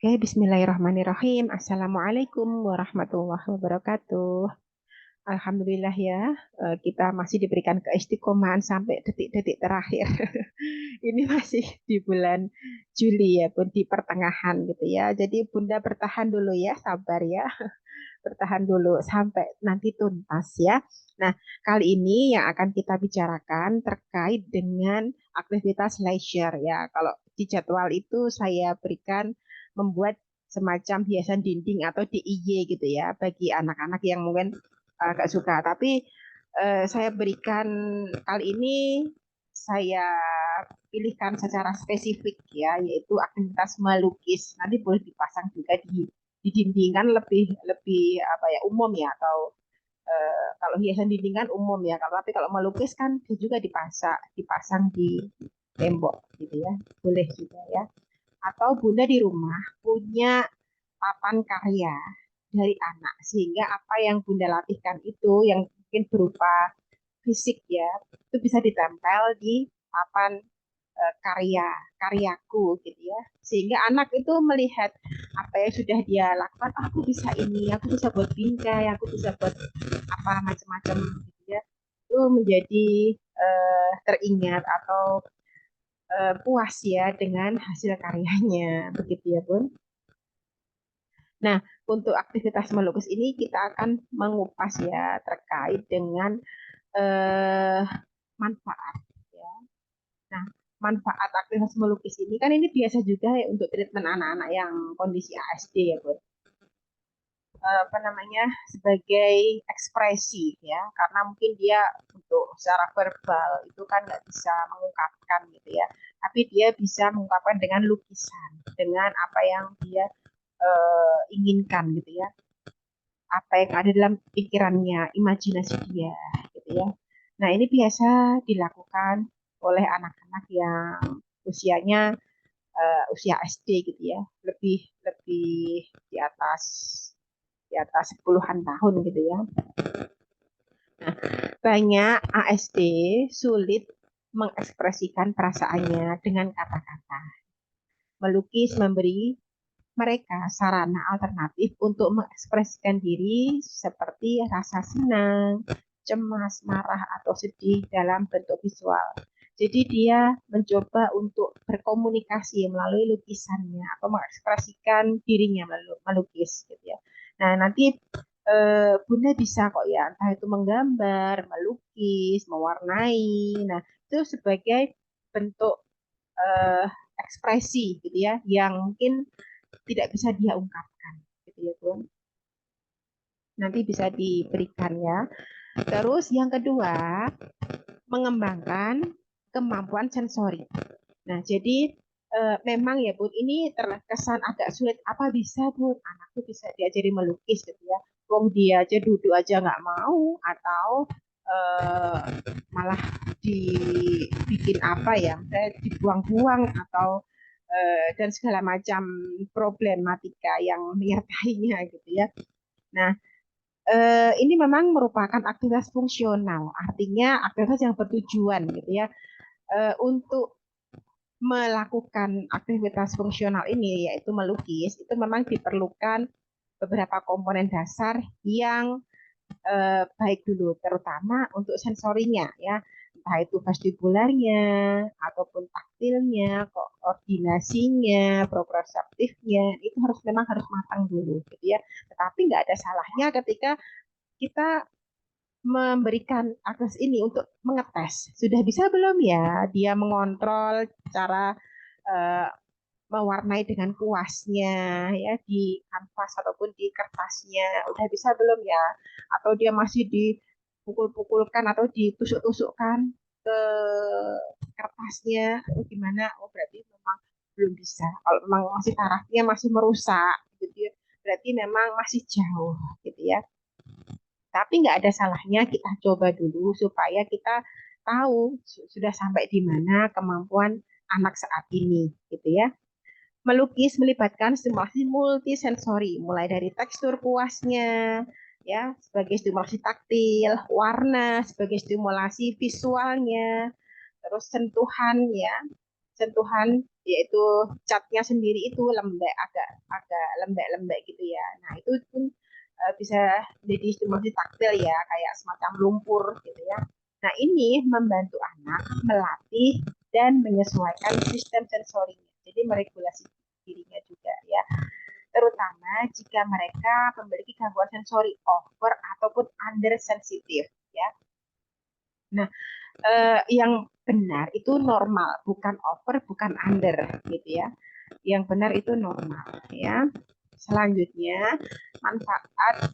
Oke, bismillahirrahmanirrahim. Assalamualaikum warahmatullahi wabarakatuh. Alhamdulillah ya, kita masih diberikan keistiqomahan sampai detik-detik terakhir. Ini masih di bulan Juli ya, Bun, di pertengahan gitu ya. Jadi Bunda bertahan dulu ya, sabar ya. Bertahan dulu sampai nanti tuntas ya. Nah, kali ini yang akan kita bicarakan terkait dengan aktivitas leisure ya. Kalau di jadwal itu saya berikan membuat semacam hiasan dinding atau DIY gitu ya bagi anak-anak yang mungkin agak suka. Tapi saya berikan kali ini saya pilihkan secara spesifik ya, yaitu aktivitas melukis. Nanti boleh dipasang juga di dinding kan lebih lebih apa ya umum ya atau kalau hiasan dinding kan umum ya. Kalau tapi kalau melukis kan juga dipasang dipasang di tembok gitu ya. Boleh juga ya. Atau Bunda di rumah punya papan karya dari anak sehingga apa yang Bunda latihkan itu yang mungkin berupa fisik ya itu bisa ditempel di papan karya karyaku gitu ya sehingga anak itu melihat apa yang sudah dia lakukan. "Oh, aku bisa ini, aku bisa buat bingkai, aku bisa buat apa macam-macam gitu ya itu menjadi teringat atau puas ya dengan hasil karyanya begitu ya Bun. Nah, untuk aktivitas melukis ini kita akan mengupas ya terkait dengan eh, manfaat ya. Nah, manfaat aktivitas melukis ini kan ini biasa juga ya untuk treatment anak-anak yang kondisi ASD ya, Bu. Apa namanya sebagai ekspresi ya, karena mungkin dia untuk secara verbal itu kan nggak bisa mengungkapkan gitu ya, tapi dia bisa mengungkapkan dengan lukisan, dengan apa yang dia inginkan gitu ya, apa yang ada dalam pikirannya, imajinasi dia gitu ya. Nah, ini biasa dilakukan oleh anak-anak yang usianya usia SD gitu ya, lebih lebih di atas puluhan tahun gitu ya. Banyak ASD sulit mengekspresikan perasaannya dengan kata-kata. Melukis memberi mereka sarana alternatif untuk mengekspresikan diri seperti rasa senang, cemas, marah, atau sedih dalam bentuk visual. Jadi dia mencoba untuk berkomunikasi melalui lukisannya atau mengekspresikan dirinya melalui melukis gitu ya. Nah, nanti Bunda bisa kok ya, entah itu menggambar, melukis, mewarnai. Nah, itu sebagai bentuk eh, ekspresi gitu ya, yang mungkin tidak bisa dia ungkapkan gitu ya Bun. Nanti bisa diberikan ya. Terus yang kedua, mengembangkan kemampuan sensori. Nah, jadi memang ya Bun, ini terkesan agak sulit. Apa bisa Bun, anakku bisa diajari melukis gitu ya. Wong dia aja duduk aja nggak mau atau eh, malah dibikin apa ya, dibuang-buang atau dan segala macam problematika yang menyertainya gitu ya. Nah, ini memang merupakan aktivitas fungsional, artinya aktivitas yang bertujuan gitu ya. Untuk melakukan aktivitas fungsional ini, yaitu melukis, itu memang diperlukan beberapa komponen dasar yang baik dulu, terutama untuk sensorinya ya, entah itu vestibularnya, ataupun taktilnya, koordinasinya, proprioseptifnya, itu memang harus matang dulu, gitu ya. Tetapi nggak ada salahnya ketika kita memberikan akses ini untuk mengetes. Sudah bisa belum ya dia mengontrol cara eh, mewarnai dengan kuasnya ya di kanvas ataupun di kertasnya. Udah bisa belum ya? Atau dia masih dipukul-pukulkan atau ditusuk-tusukkan ke kertasnya atau gimana? Oh, berarti memang belum bisa. Kalau memang masih tarafnya masih merusak gitu ya, berarti memang masih jauh gitu ya. Tapi nggak ada salahnya kita coba dulu supaya kita tahu sudah sampai di mana kemampuan anak saat ini, gitu ya. Melukis melibatkan stimulasi multisensori, mulai dari tekstur kuasnya, ya, sebagai stimulasi taktil, warna sebagai stimulasi visualnya, terus sentuhan, ya, sentuhan yaitu catnya sendiri itu lembek, agak agak lembek-lembek gitu ya. Nah itu pun bisa jadi stimulasi taktil ya, kayak semacam lumpur gitu ya. Nah ini membantu anak melatih dan menyesuaikan sistem sensorinya, jadi meregulasi dirinya juga ya, terutama jika mereka memiliki gangguan sensori over ataupun under sensitif ya. Nah, yang benar itu normal, bukan over, bukan under gitu ya. Yang benar itu normal ya. Selanjutnya, manfaat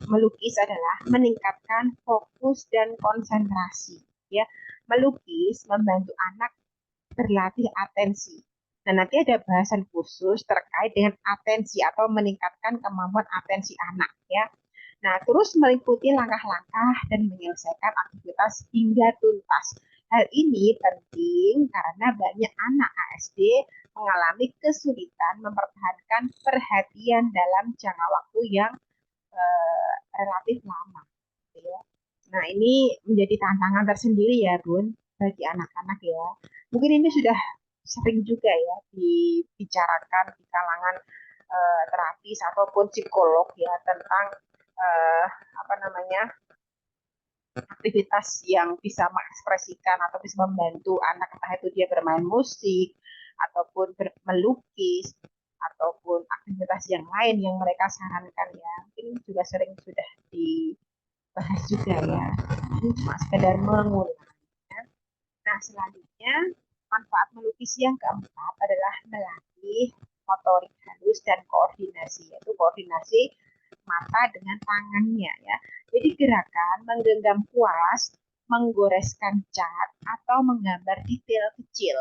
melukis adalah meningkatkan fokus dan konsentrasi ya. Melukis membantu anak berlatih atensi. Nah, nanti ada bahasan khusus terkait dengan atensi atau meningkatkan kemampuan atensi anak ya. Nah, terus meliputi langkah-langkah dan menyelesaikan aktivitas hingga tuntas. Hal ini penting karena banyak anak ASD mengalami kesulitan mempertahankan perhatian dalam jangka waktu yang relatif lama. Gitu ya. Nah, ini menjadi tantangan tersendiri ya, Bun, bagi anak-anak ya. Mungkin ini sudah sering juga ya dibicarakan di kalangan terapis ataupun psikolog ya tentang eh, apa namanya aktivitas yang bisa mengekspresikan atau bisa membantu anak, entah itu dia bermain musik ataupun melukis ataupun aktivitas yang lain yang mereka sarankan ya, mungkin juga sering sudah dibahas juga ya, ini cuma sekedar mengulang ya. Nah, selanjutnya manfaat melukis yang keempat adalah melatih motorik halus dan koordinasi, yaitu koordinasi mata dengan tangannya ya. Jadi gerakan menggenggam kuas, menggoreskan cat atau menggambar detail kecil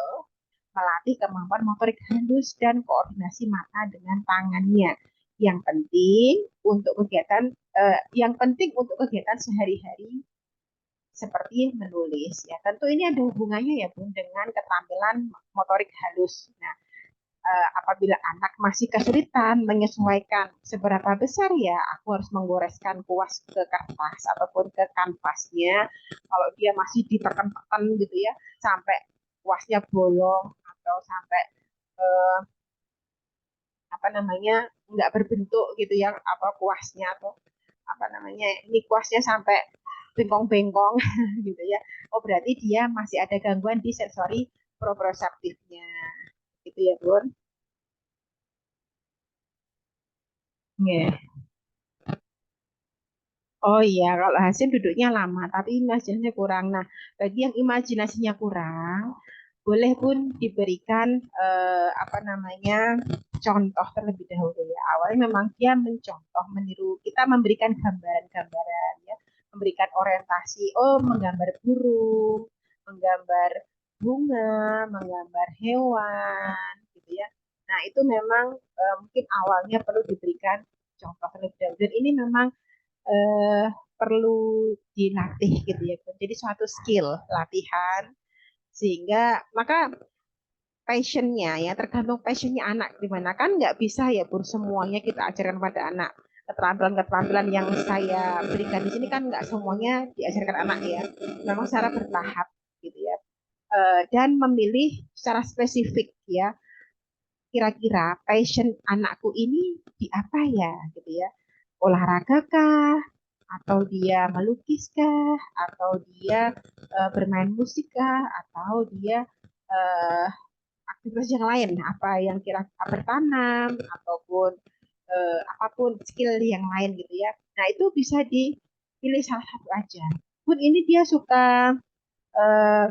melatih kemampuan motorik halus dan koordinasi mata dengan tangannya. Yang penting untuk kegiatan sehari-hari seperti menulis ya. Tentu ini ada hubungannya ya Bun dengan keterampilan motorik halus. Nah, apabila anak masih kesulitan menyesuaikan seberapa besar ya aku harus menggoreskan kuas ke kertas ataupun ke kanvasnya, kalau dia masih ditekan-tekan gitu ya sampai kuasnya bolong atau sampai eh, apa namanya nggak berbentuk gitu ya apa kuasnya, atau apa namanya ini kuasnya sampai bengkong-bengkong gitu ya, oh berarti dia masih ada gangguan di sensori proprioceptifnya gitu ya Bun. Yeah. Oh iya, kalau hasil duduknya lama, tapi imajinasinya kurang. Nah, bagi yang imajinasinya kurang, boleh pun diberikan apa namanya contoh terlebih dahulu ya. Awalnya memang dia mencontoh, meniru. Kita memberikan gambaran-gambaran ya, memberikan orientasi. Oh, menggambar burung, menggambar bunga, menggambar hewan, gitu ya. Nah, itu memang mungkin awalnya perlu diberikan contoh terlebih dahulu. Dan ini memang eh, perlu dilatih gitu ya. Jadi suatu skill latihan sehingga maka passionnya ya tergantung passionnya anak di mana, kan nggak bisa ya Pur semuanya kita ajarkan pada anak. Keterampilan-keterampilan yang saya berikan di sini kan nggak semuanya diajarkan anak ya, memang secara bertahap gitu ya. Dan memilih secara spesifik ya, kira-kira passion anakku ini di apa ya gitu ya, olahraga kah, atau dia melukis kah, atau dia bermain musik kah, atau dia uh, aktivitas yang lain, apa yang kira bertanam ataupun apapun skill yang lain gitu ya. Nah itu bisa dipilih salah satu aja. Pun ini dia suka uh,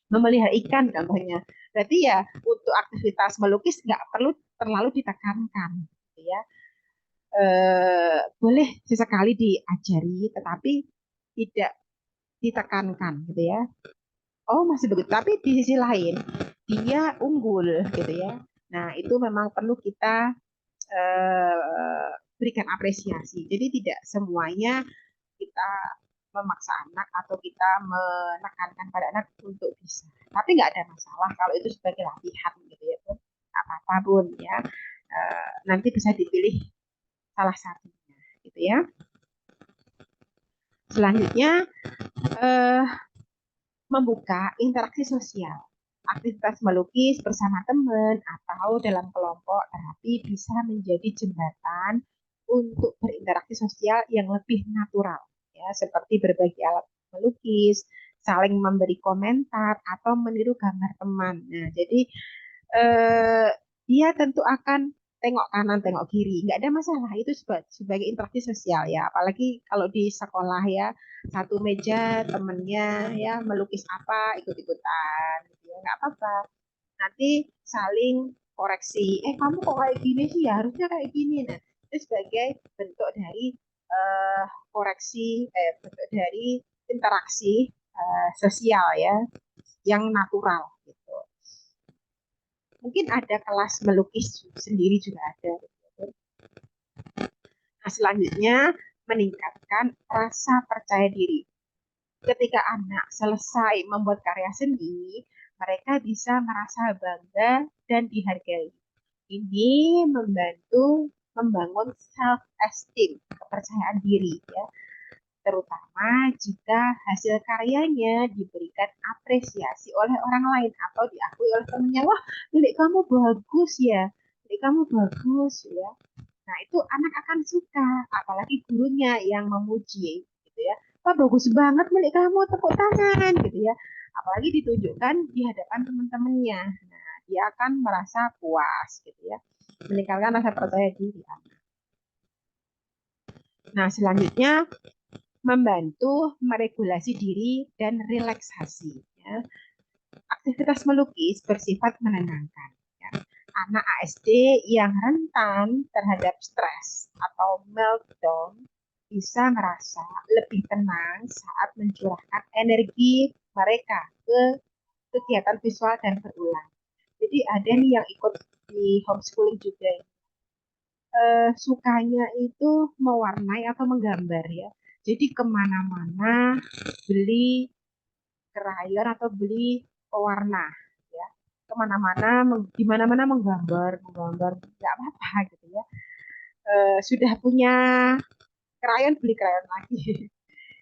memelihara ikan contohnya. Berarti ya untuk aktivitas melukis nggak perlu terlalu ditekankan, gitu ya. Boleh sesekali diajari, tetapi tidak ditekankan, gitu ya. Oh masih begitu, tapi di sisi lain dia unggul, gitu ya. Nah itu memang perlu kita berikan apresiasi. Jadi tidak semuanya kita memaksa anak atau kita menekankan pada anak untuk bisa. Tapi nggak ada masalah kalau itu sebagai latihan gitu ya Bun. Nggak apa-apa Bun ya. Nanti bisa dipilih salah satunya gitu ya. Selanjutnya eh, membuka interaksi sosial. Aktivitas melukis bersama teman atau dalam kelompok terapi bisa menjadi jembatan untuk berinteraksi sosial yang lebih natural, ya, seperti berbagi alat melukis, saling memberi komentar, atau meniru gambar teman. Nah, jadi eh, dia tentu akan tengok kanan, tengok kiri, nggak ada masalah. Itu sebagai interaksi sosial ya. Apalagi kalau di sekolah ya, satu meja temennya ya melukis apa ikut-ikutan, gitu ya, nggak apa-apa. Nanti saling koreksi. Kamu kok kayak gini sih? Ya, harusnya kayak gini. Nah, itu sebagai bentuk dari eh, koreksi, bentuk dari interaksi sosial ya, yang natural gitu. Mungkin ada kelas melukis sendiri juga ada. Nah, selanjutnya meningkatkan rasa percaya diri. Ketika anak selesai membuat karya seni, mereka bisa merasa bangga dan dihargai. Ini membantu membangun self esteem, kepercayaan diri ya, terutama jika hasil karyanya diberikan apresiasi oleh orang lain atau diakui oleh temannya. Wah, milik kamu bagus ya, milik kamu bagus ya. Nah, itu anak akan suka, apalagi gurunya yang memuji gitu ya. Wah, bagus banget milik kamu, tepuk tangan gitu ya. Apalagi ditunjukkan di hadapan teman-temannya. Nah, dia akan merasa puas gitu ya. Meningkatkan rasa percaya diri. Nah, selanjutnya membantu meregulasi diri dan relaksasi ya. Aktivitas melukis bersifat menenangkan ya. Anak ASD yang rentan terhadap stres atau meltdown bisa merasa lebih tenang saat mencurahkan energi mereka ke kegiatan visual dan berulang. Jadi ada nih yang ikut di homeschooling juga, sukanya itu mewarnai atau menggambar ya. Jadi kemana-mana beli krayon atau beli pewarna ya. Kemana-mana, di mana-mana menggambar, menggambar, nggak apa-apa gitu ya. Sudah punya krayon, beli krayon lagi.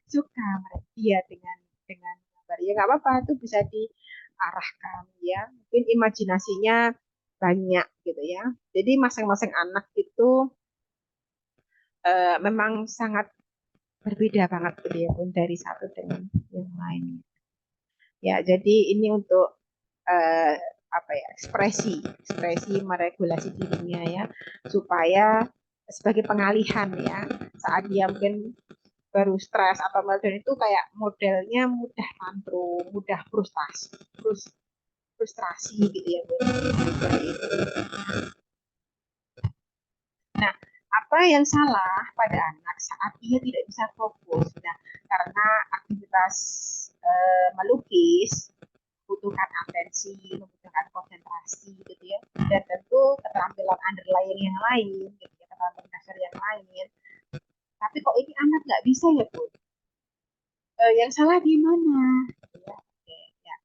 Suka mereka dia dengan gambar ya, nggak apa-apa, itu bisa diarahkan ya. Mungkin imajinasinya banyak gitu ya. Jadi masing-masing anak itu memang sangat berbeda banget gitu ya, pun dari satu dengan yang lain. Ya, jadi ini untuk eh, apa ya, ekspresi meregulasi dirinya ya, supaya sebagai pengalihan ya, saat dia mungkin baru stres atau meltdown itu kayak modelnya mudah tantrum, mudah frustrasi gitu ya. Nah, apa yang salah pada anak saat ia tidak bisa fokus? Nah, karena aktivitas melukis membutuhkan atensi, membutuhkan konsentrasi gitu ya, dan tentu keterampilan underlying yang lain, gitu ya, keterampilan dasar yang lain. Tapi kok ini anak nggak bisa ya Bu? Yang salah di mana? Ya, oke, ya.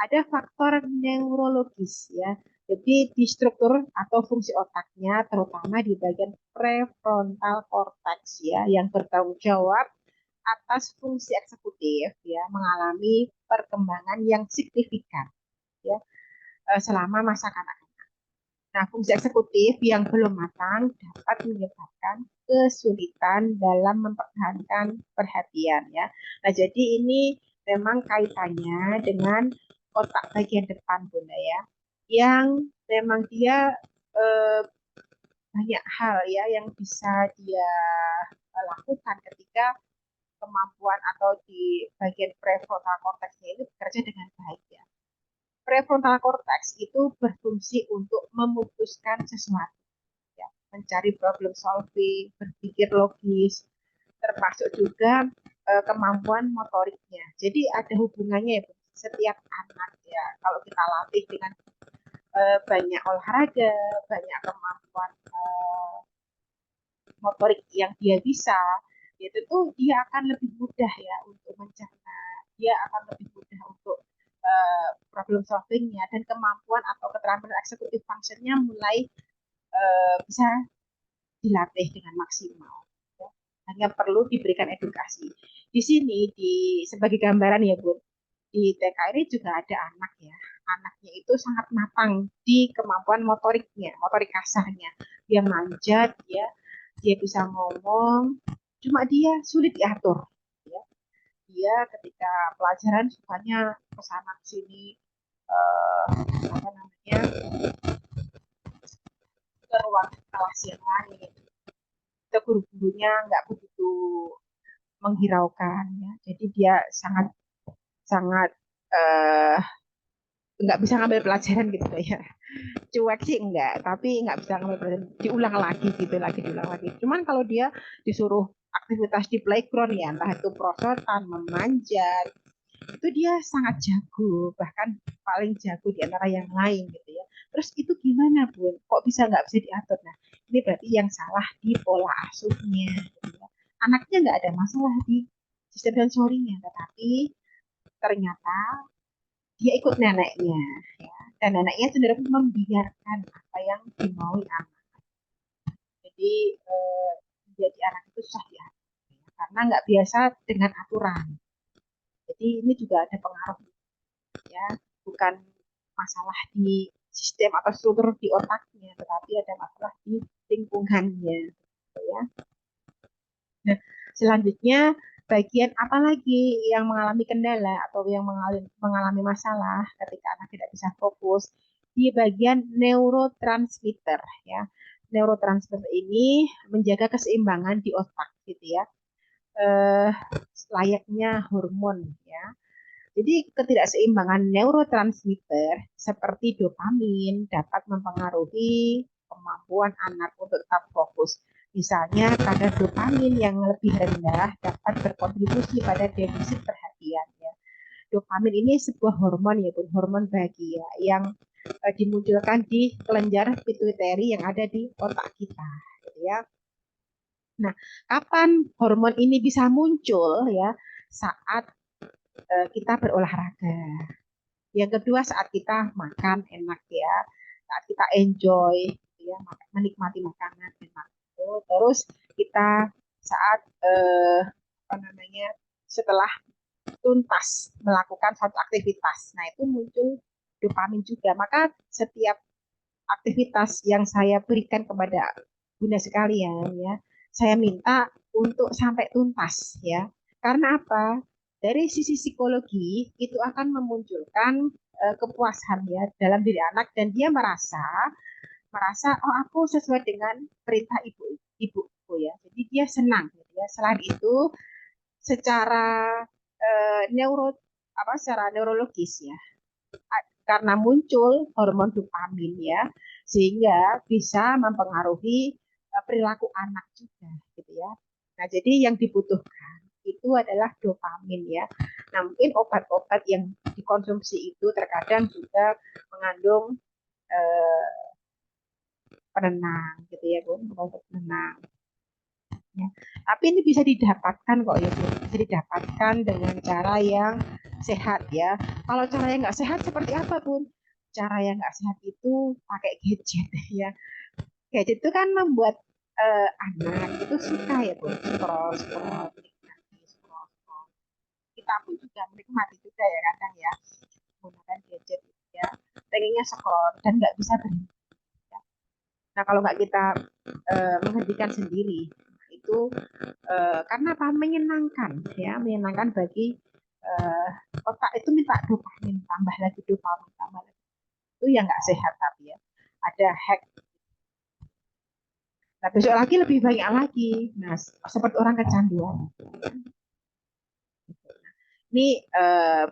Ada faktor neurologis ya. Jadi di struktur atau fungsi otaknya, terutama di bagian prefrontal cortex ya, yang bertanggung jawab atas fungsi eksekutif ya, mengalami perkembangan yang signifikan ya, selama masa kanak-kanak. Nah, fungsi eksekutif yang belum matang dapat menyebabkan kesulitan dalam mempertahankan perhatian ya. Nah, jadi ini memang kaitannya dengan otak bagian depan Bunda ya, yang memang dia eh, banyak hal ya yang bisa dia lakukan ketika kemampuan atau di bagian prefrontal cortexnya itu bekerja dengan baik ya. Prefrontal cortex itu berfungsi untuk memutuskan sesuatu, ya, mencari problem solving, berpikir logis, termasuk juga kemampuan motoriknya. Jadi ada hubungannya ya, setiap anak ya. Kalau kita latih dengan banyak olahraga, banyak kemampuan motorik yang dia bisa, itu tuh dia akan lebih mudah ya untuk mencerna, dia akan lebih mudah untuk problem solvingnya, dan kemampuan atau keterampilan eksekutif functionnya mulai bisa dilatih dengan maksimal. Ya. Hanya perlu diberikan edukasi. Di sini di sebagai gambaran ya Bu, di TK ini juga ada anak ya, anaknya itu sangat matang di kemampuan motoriknya, motorik kasarnya. Dia manjat, dia bisa ngomong, cuma dia sulit diatur. Ya. Dia ketika pelajaran sukanya kesana sini, apa namanya, ke ruang kelas yang lain. Itu guru-gurunya nggak begitu menghiraukan, ya. Jadi dia sangat sangat eh, nggak bisa ngambil pelajaran gitu ya. Cuek sih enggak, tapi nggak bisa ngambil pelajaran. Diulang lagi gitu, lagi diulang lagi. Cuman kalau dia disuruh aktivitas di playground ya, entah itu perosotan, memanjat, itu dia sangat jago, bahkan paling jago di antara yang lain gitu ya. Terus itu gimana Bun? Kok bisa nggak bisa diatur? Nah, ini berarti yang salah di pola asuhnya. Gitu ya. Anaknya nggak ada masalah di sistem sensorinya, tetapi ternyata dia ikut neneknya, ya. Dan neneknya cenderung membiarkan apa yang dimaui anak. Jadi jadi anak itu susah diatur ya, karena nggak biasa dengan aturan. Jadi ini juga ada pengaruh, ya, bukan masalah di sistem atau struktur di otaknya, tetapi ada masalah di lingkungannya, gitu ya. Nah, selanjutnya bagian apa lagi yang mengalami kendala atau yang mengalami masalah ketika anak tidak bisa fokus di bagian neurotransmitter, ya. Neurotransmitter ini menjaga keseimbangan di otak gitu ya. Eh, layaknya hormon ya. Jadi ketidakseimbangan neurotransmitter seperti dopamin dapat mempengaruhi kemampuan anak untuk tetap fokus. Misalnya kadar dopamin yang lebih rendah dapat berkontribusi pada defisit perhatian. Ya. Dopamin ini sebuah hormon ya, hormon bahagia yang dimunculkan di kelenjar pituitari yang ada di otak kita. Gitu ya. Nah, kapan hormon ini bisa muncul ya? Saat kita berolahraga. Yang kedua saat kita makan enak ya, saat kita enjoy, ya, menikmati makanan enak. Terus kita saat apa namanya setelah tuntas melakukan satu aktivitas, nah itu muncul dopamin juga. Maka setiap aktivitas yang saya berikan kepada Bunda sekalian ya, saya minta untuk sampai tuntas ya. Karena apa? Dari sisi psikologi itu akan memunculkan kepuasan ya dalam diri anak dan dia merasa merasa oh aku sesuai dengan perintah ibuku ya. Jadi dia senang gitu ya. Selain itu secara secara neurologis ya karena muncul hormon dopamin ya, sehingga bisa mempengaruhi perilaku anak juga gitu ya. Nah, jadi yang dibutuhkan itu adalah dopamin ya. Nah, mungkin obat-obat yang dikonsumsi itu terkadang juga mengandung eh, penenang gitu ya, Bu, obat penenang. Ya. Tapi ini bisa didapatkan kok ya, Bu. Bisa didapatkan dengan cara yang sehat ya. Kalau cara yang nggak sehat seperti apa, Bun? Cara yang nggak sehat itu pakai gadget ya. Gadget itu kan membuat anak itu suka ya, Bun. Scroll, scroll, menikmati, scroll, scroll. Kita pun juga menikmati juga ya kadang ya menggunakan gadget ya. Pengennya scroll dan nggak bisa berhenti. Ya. Nah kalau nggak kita menghentikan sendiri, itu karena apa menyenangkan ya menyenangkan bagi uh, otak itu minta dopamin tambah lagi dopamin tambah lagi itu yang nggak sehat tapi ya ada hack. Nah besok lagi lebih banyak lagi. Nah seperti orang kecanduan ini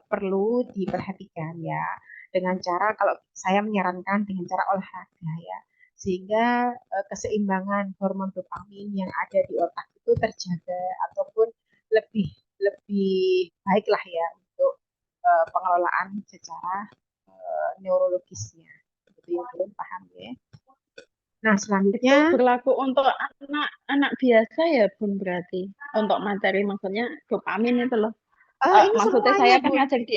perlu diperhatikan ya dengan cara kalau saya menyarankan dengan cara olahraga ya sehingga keseimbangan hormon dopamin yang ada di otak itu terjaga ataupun lebih lebih baiklah ya untuk pengelolaan secara neurologisnya. Itu yang belum paham ya. Nah Itu selanjutnya berlaku untuk anak-anak biasa ya, Bun, berarti. Untuk materi maksudnya dopamin itu loh. ini Maksudnya semuanya saya kan Bun. ngajar di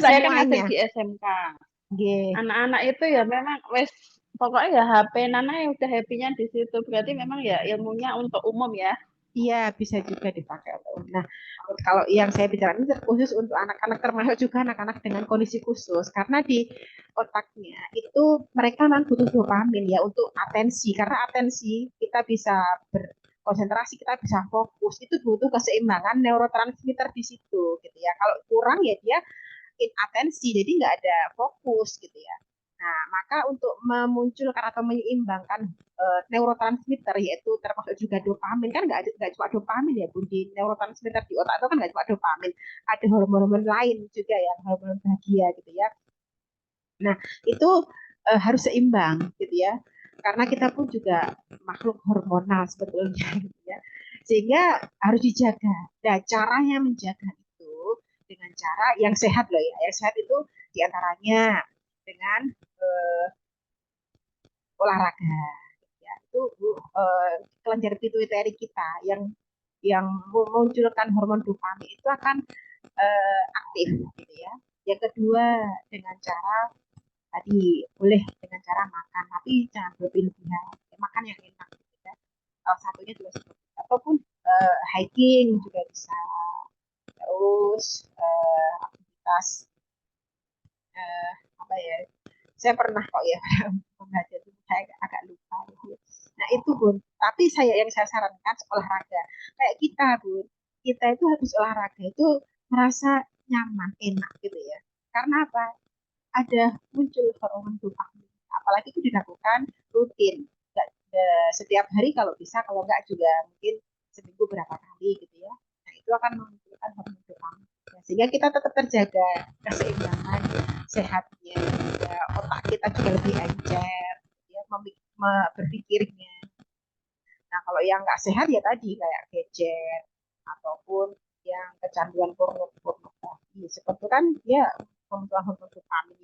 saya kan ngajar Semuanya. di SMK. G. Anak-anak itu ya memang wes pokoknya ya HP Nana yang udah happy-nya di situ. Berarti memang ya ilmunya untuk umum ya. Iya, bisa juga dipakai untuk. Nah, kalau yang saya bicara ini khusus untuk anak-anak, termasuk juga anak-anak dengan kondisi khusus, karena di otaknya itu mereka memang butuh dopamin ya untuk atensi, karena atensi kita bisa berkonsentrasi, kita bisa fokus, itu butuh keseimbangan neurotransmitter di situ, gitu ya. Kalau kurang ya dia atensi, jadi nggak ada fokus gitu ya. Nah, maka untuk memunculkan atau menyeimbangkan neurotransmitter yaitu termasuk juga dopamin kan nggak cuma dopamin ya bun di neurotransmitter di otak itu kan nggak cuma dopamin, ada hormon-hormon lain juga yang hormon bahagia gitu ya. Nah, itu harus seimbang gitu ya. Karena kita pun juga makhluk hormonal sebetulnya gitu ya. Sehingga harus dijaga. Nah, caranya menjaga itu dengan cara yang sehat loh ya. Yang sehat itu diantaranya dengan eh, olahraga ya. Itu kelenjar pituitari kita yang memunculkan hormon dopamin itu akan aktif gitu ya. Yang kedua dengan cara tadi boleh dengan cara makan tapi jangan berlebihan ya, makan yang enak gitu ya. Salah satunya juga seperti itu. Ataupun hiking juga bisa, terus aktivitas eh, apa ya, saya pernah kok ya membaca itu saya agak lupa gitu. Nah itu bun, tapi saya sarankan olahraga kayak kita bun, kita itu habis olahraga itu merasa nyaman enak gitu ya, karena apa, ada muncul hormon dopamin. Apalagi itu dilakukan rutin, nggak setiap hari kalau bisa, kalau nggak juga mungkin seminggu berapa kali gitu ya. Nah itu akan memunculkan hormon dopamin. Nah, sehingga kita tetap terjaga keseimbangan sehatnya, ya, otak kita juga lebih encer, ya, berpikirnya. Nah kalau yang nggak sehat ya tadi kayak gadget ataupun yang kecanduan pornografi, seperti kan dia memunculkan hormon dopamin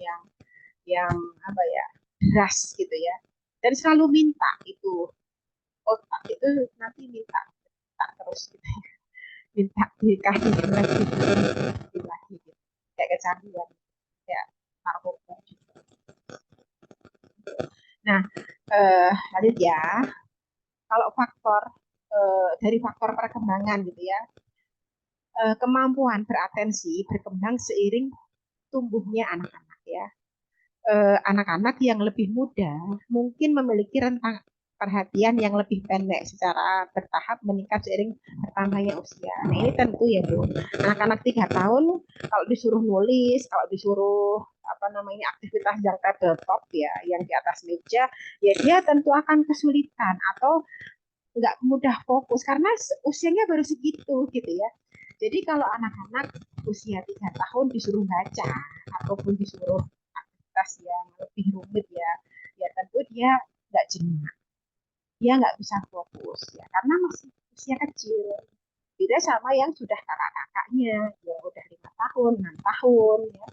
yang apa ya, deras gitu ya, dan selalu minta itu, otak itu nanti minta minta terus gitu ya. Minta dikasih lagi lagi gitu. Kayak kecanduan kayak narkoba juga. Nah lanjut ya, kalau faktor dari faktor perkembangan gitu ya, kemampuan beratensi berkembang seiring tumbuhnya anak-anak ya. Anak-anak yang lebih muda mungkin memiliki rentang perhatian yang lebih pendek secara bertahap meningkat seiring bertambahnya usia. Nah ini tentu ya Bu, anak-anak 3 tahun kalau disuruh nulis, kalau disuruh apa namanya aktivitas yang tabletop ya, yang di atas meja, ya dia tentu akan kesulitan atau nggak mudah fokus karena usianya baru segitu gitu ya. Jadi kalau anak-anak usia 3 tahun disuruh baca ataupun disuruh aktivitas yang lebih rumit ya, ya tentu dia nggak jenuh, dia nggak bisa fokus ya karena masih usia kecil. Beda sama yang sudah kakak-kakaknya yang udah 5 tahun, 6 tahun ya,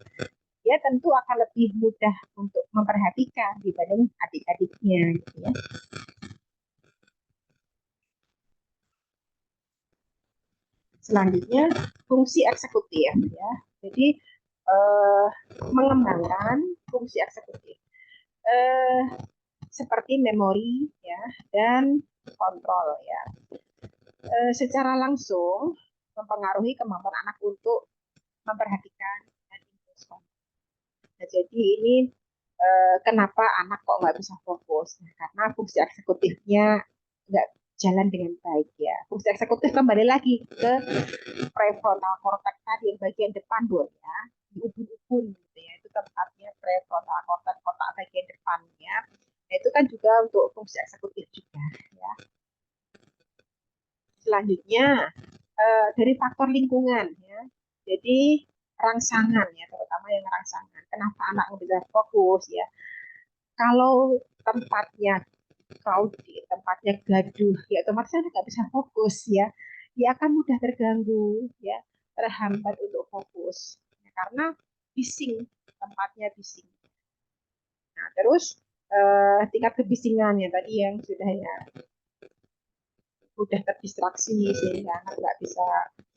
dia tentu akan lebih mudah untuk memperhatikan dibanding adik-adiknya gitu ya. Selanjutnya fungsi eksekutif ya. Jadi eh, mengembangkan fungsi eksekutif eh, seperti memori ya dan kontrol ya. Secara langsung mempengaruhi kemampuan anak untuk memperhatikan dan impuls. Nah, jadi ini kenapa anak kok nggak bisa fokus? Nah, karena fungsi eksekutifnya nggak jalan dengan baik ya. Fungsi eksekutif kembali lagi ke prefrontal cortex tadi yang bagian depan Bu ya, di ubun-ubun gitu ya, itu tempatnya prefrontal cortex, kotak bagian depannya. Nah, itu kan juga untuk fungsi eksekutif juga ya. Selanjutnya dari faktor lingkungan ya. Jadi rangsangan ya, terutama yang rangsangan. Kenapa anak bisa fokus ya? Kalau tempatnya crowded, tempatnya gaduh, ya otomatis anak nggak bisa fokus ya. Dia akan mudah terganggu ya, terhambat untuk fokus. Ya, karena bising, tempatnya bising. Nah, terus tingkat kebisingannya tadi yang sudah ya, mudah terdistraksi sehingga anak nggak bisa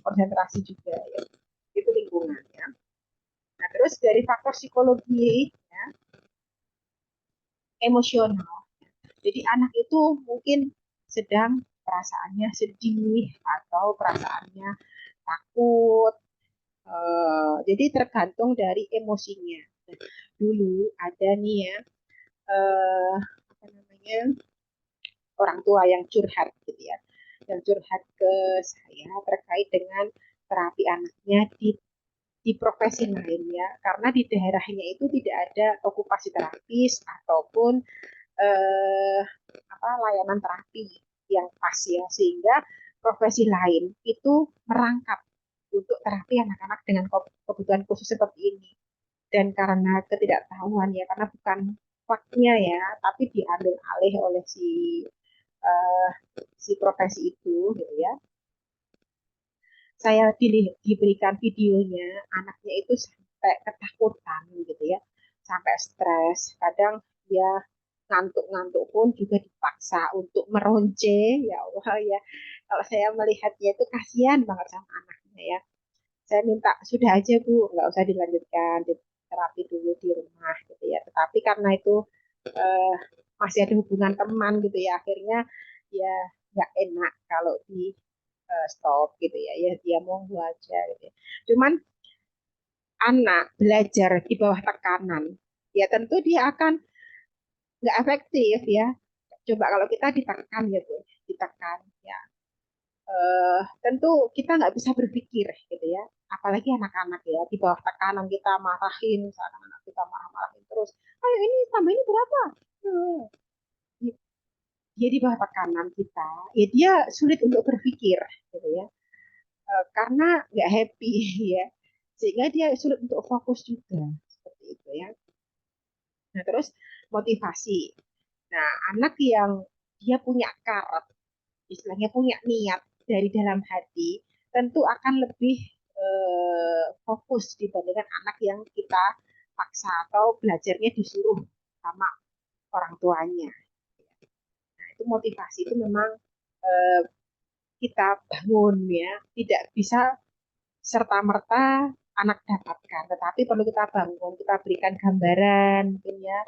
konsentrasi juga ya. Itu lingkungannya. Nah, terus dari faktor psikologi ya, emosional. Jadi anak itu mungkin sedang perasaannya sedih atau perasaannya takut. Jadi tergantung dari emosinya. Dulu ada nih ya, apa namanya, orang tua yang curhat gitu ya, yang curhat ke saya terkait dengan terapi anaknya di profesi lain ya, karena di daerahnya itu tidak ada okupasi terapis ataupun eh, apa layanan terapi yang pas ya, sehingga profesi lain itu merangkap untuk terapi anak-anak dengan kebutuhan khusus seperti ini. Dan karena ketidaktahuan ya, karena bukan faknya ya, tapi diambil alih oleh eh, si profesi itu gitu ya. Saya diberikan videonya, anaknya itu sampai ketakutan gitu ya, sampai stres. Kadang dia ngantuk-ngantuk pun juga dipaksa untuk meronce. Ya Allah ya, kalau saya melihatnya itu kasihan banget sama anaknya ya. Saya minta sudah aja Bu, nggak usah dilanjutkan di terapi dulu di rumah gitu ya. Tetapi karena itu eh, masih ada hubungan teman gitu ya, akhirnya ya nggak enak kalau di stop gitu ya. Ya dia monggo aja gitu ya. Cuman anak belajar di bawah tekanan, ya tentu dia akan nggak efektif ya. Coba kalau kita ditekan ya Bu, ditekan ya, tentu kita nggak bisa berpikir gitu ya, apalagi anak-anak ya, di bawah tekanan kita marahin, misalkan anak kita marah-marahin terus, ayo ini tambah ini berapa. Hmm, dia di bawah tekanan kita, ya dia sulit untuk berpikir gitu ya. Karena nggak happy ya, sehingga dia sulit untuk fokus juga seperti itu ya. Nah terus motivasi, nah anak yang dia punya karat, istilahnya punya niat dari dalam hati, tentu akan lebih fokus dibandingkan anak yang kita paksa atau belajarnya disuruh sama orang tuanya. Nah, itu motivasi itu memang eh, kita bangun ya, tidak bisa serta merta anak dapatkan, tetapi perlu kita bangun, kita berikan gambaran mungkin ya,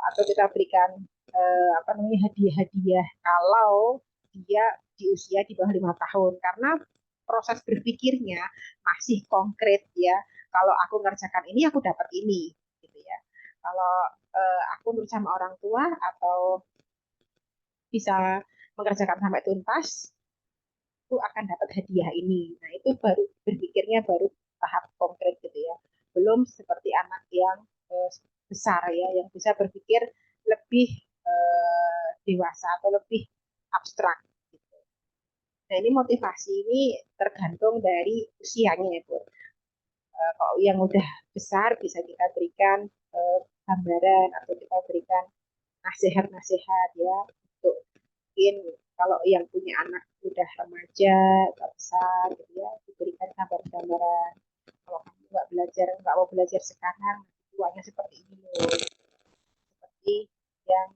atau kita berikan apa namanya, hadiah-hadiah kalau dia di usia di bawah 5 tahun, karena proses berpikirnya masih konkret ya. Kalau aku ngerjakan ini aku dapat ini gitu ya. Kalau aku nurut sama orang tua atau bisa mengerjakan sampai tuntas, itu akan dapat hadiah ini. Nah, itu baru berpikirnya baru tahap konkret gitu ya. Belum seperti anak yang besar ya, yang bisa berpikir lebih dewasa atau lebih abstrak gitu. Nah, ini motivasi ini tergantung dari usianya ya, Bu. Kalau yang udah besar bisa kita berikan gambaran atau kita berikan nasihat-nasihat ya, untuk mungkin kalau yang punya anak udah remaja atau besar gitu ya, diberikan gambar-gambaran, kalau kamu nggak mau belajar sekarang, tuanya seperti ini loh, seperti yang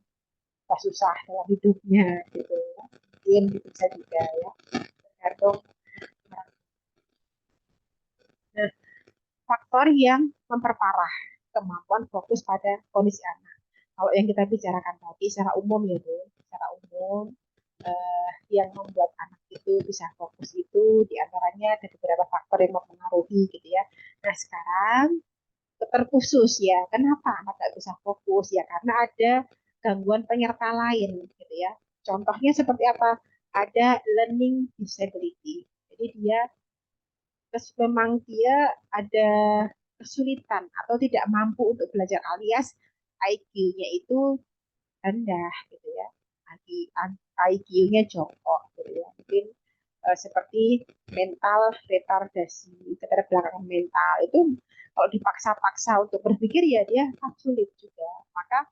gak susah dalam hidupnya gitu ya. Mungkin gitu bisa juga ya, tergantung. Nah, faktor yang memperparah kemampuan fokus pada kondisi anak, kalau yang kita bicarakan tadi secara umum ya Bu, secara umum yang membuat anak itu bisa fokus itu diantaranya ada beberapa faktor yang mempengaruhi gitu ya. Nah sekarang terkhusus ya, kenapa anak nggak bisa fokus ya, karena ada gangguan penyerta lain gitu ya. Contohnya seperti apa? Ada learning disability. Jadi dia memang dia ada kesulitan atau tidak mampu untuk belajar, alias IQ-nya itu rendah gitu ya. IQ-nya jongkok gitu ya. Mungkin seperti mental retardasi, keterbelakangan mental itu, kalau dipaksa-paksa untuk berpikir ya dia akan sulit juga. Maka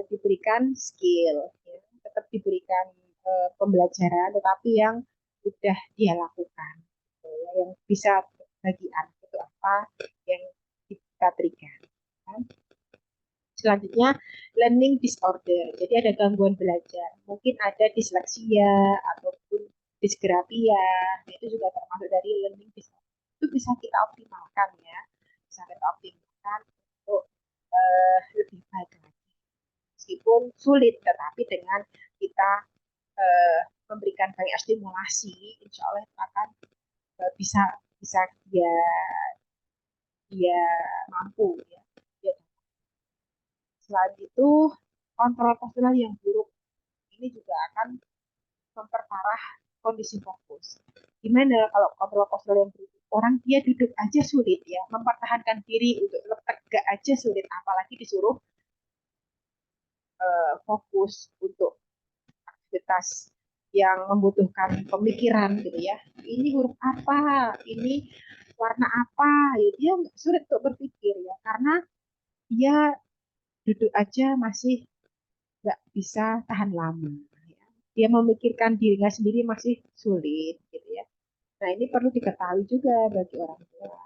diberikan skill, ya. Tetap diberikan pembelajaran, tetapi yang sudah dia lakukan, gitu, ya. Yang bisa bagi anak itu apa yang kita berikan. Kan? Selanjutnya, learning disorder. Jadi ada gangguan belajar. Mungkin ada disleksia ataupun disgrafia. Nah, itu juga termasuk dari learning disorder. Itu bisa kita optimalkan ya. Bisa kita optimalkan untuk lebih baik lagi. Meskipun sulit, tetapi dengan kita memberikan banyak stimulasi, insya Allah akan bisa bisa dia dia mampu ya. Selain itu, kontrol postural yang buruk ini juga akan memperparah kondisi fokus. Gimana kalau kontrol postural yang buruk? Orang dia duduk aja sulit ya, mempertahankan diri untuk tegak aja sulit, apalagi disuruh fokus untuk aktivitas yang membutuhkan pemikiran gitu ya. Ini huruf apa? Ini warna apa? Ya, dia sulit untuk berpikir ya, karena dia duduk aja masih nggak bisa tahan lama. Ya. Dia memikirkan dirinya sendiri masih sulit gitu ya. Nah ini perlu diketahui juga bagi orang tua.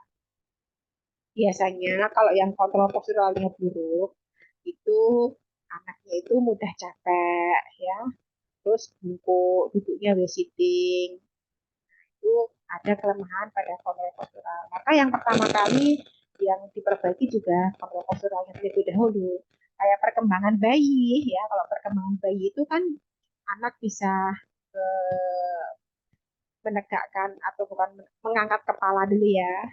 Biasanya kalau yang kontrol posturalnya buruk itu anaknya itu mudah capek ya, terus bungkuk, duduknya sitting, itu ada kelemahan pada kontrol postural. Maka yang pertama kali yang diperbaiki juga kontrol posturalnya terlebih dahulu. Kayak perkembangan bayi ya, kalau perkembangan bayi itu kan anak bisa eh, menegakkan atau bukan mengangkat kepala dulu ya,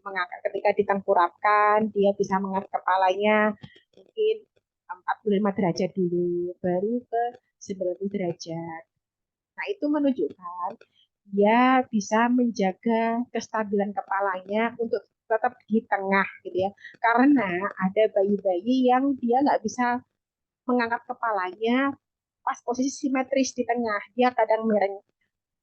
mengangkat ketika ditengkurapkan dia bisa mengangkat kepalanya mungkin 45 derajat dulu baru ke 90 derajat. Nah, itu menunjukkan dia bisa menjaga kestabilan kepalanya untuk tetap di tengah gitu ya. Karena ada bayi-bayi yang dia nggak bisa mengangkat kepalanya pas posisi simetris di tengah. Dia kadang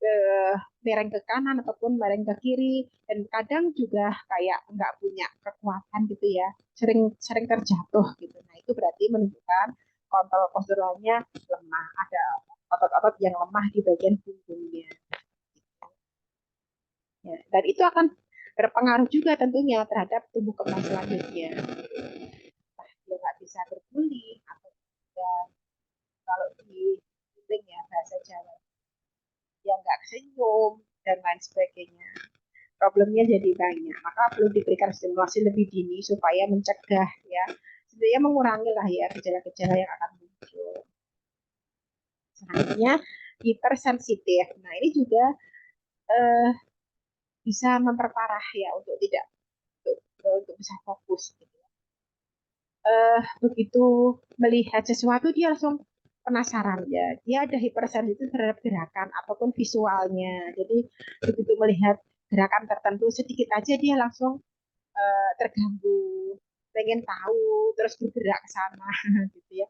eh, miring ke kanan ataupun miring ke kiri dan kadang juga kayak nggak punya kekuatan gitu ya. Sering sering terjatuh gitu. Nah, itu berarti menunjukkan kontrol posturalnya lemah. Ada otot-otot yang lemah di bagian punggungnya. Ya, dan itu akan berpengaruh juga tentunya terhadap tumbuh kembang selanjutnya. Nah, dia nggak bisa berguling atau tidak, kalau di ya bahasa Jawa dia nggak senyum dan lain sebagainya. Problemnya jadi banyak. Maka perlu diberikan stimulasi lebih dini supaya mencegah ya. Sebenarnya mengurangi lah ya gejala-gejala yang akan muncul. Selanjutnya hipersensitif. Nah ini juga eh, bisa memperparah ya untuk tidak untuk bisa fokus. Gitu. Begitu melihat sesuatu dia langsung penasaran ya. Dia ada hipersensitif terhadap gerakan ataupun visualnya. Jadi begitu melihat gerakan tertentu sedikit aja dia langsung terganggu, pengen tahu, terus bergerak ke sana gitu ya.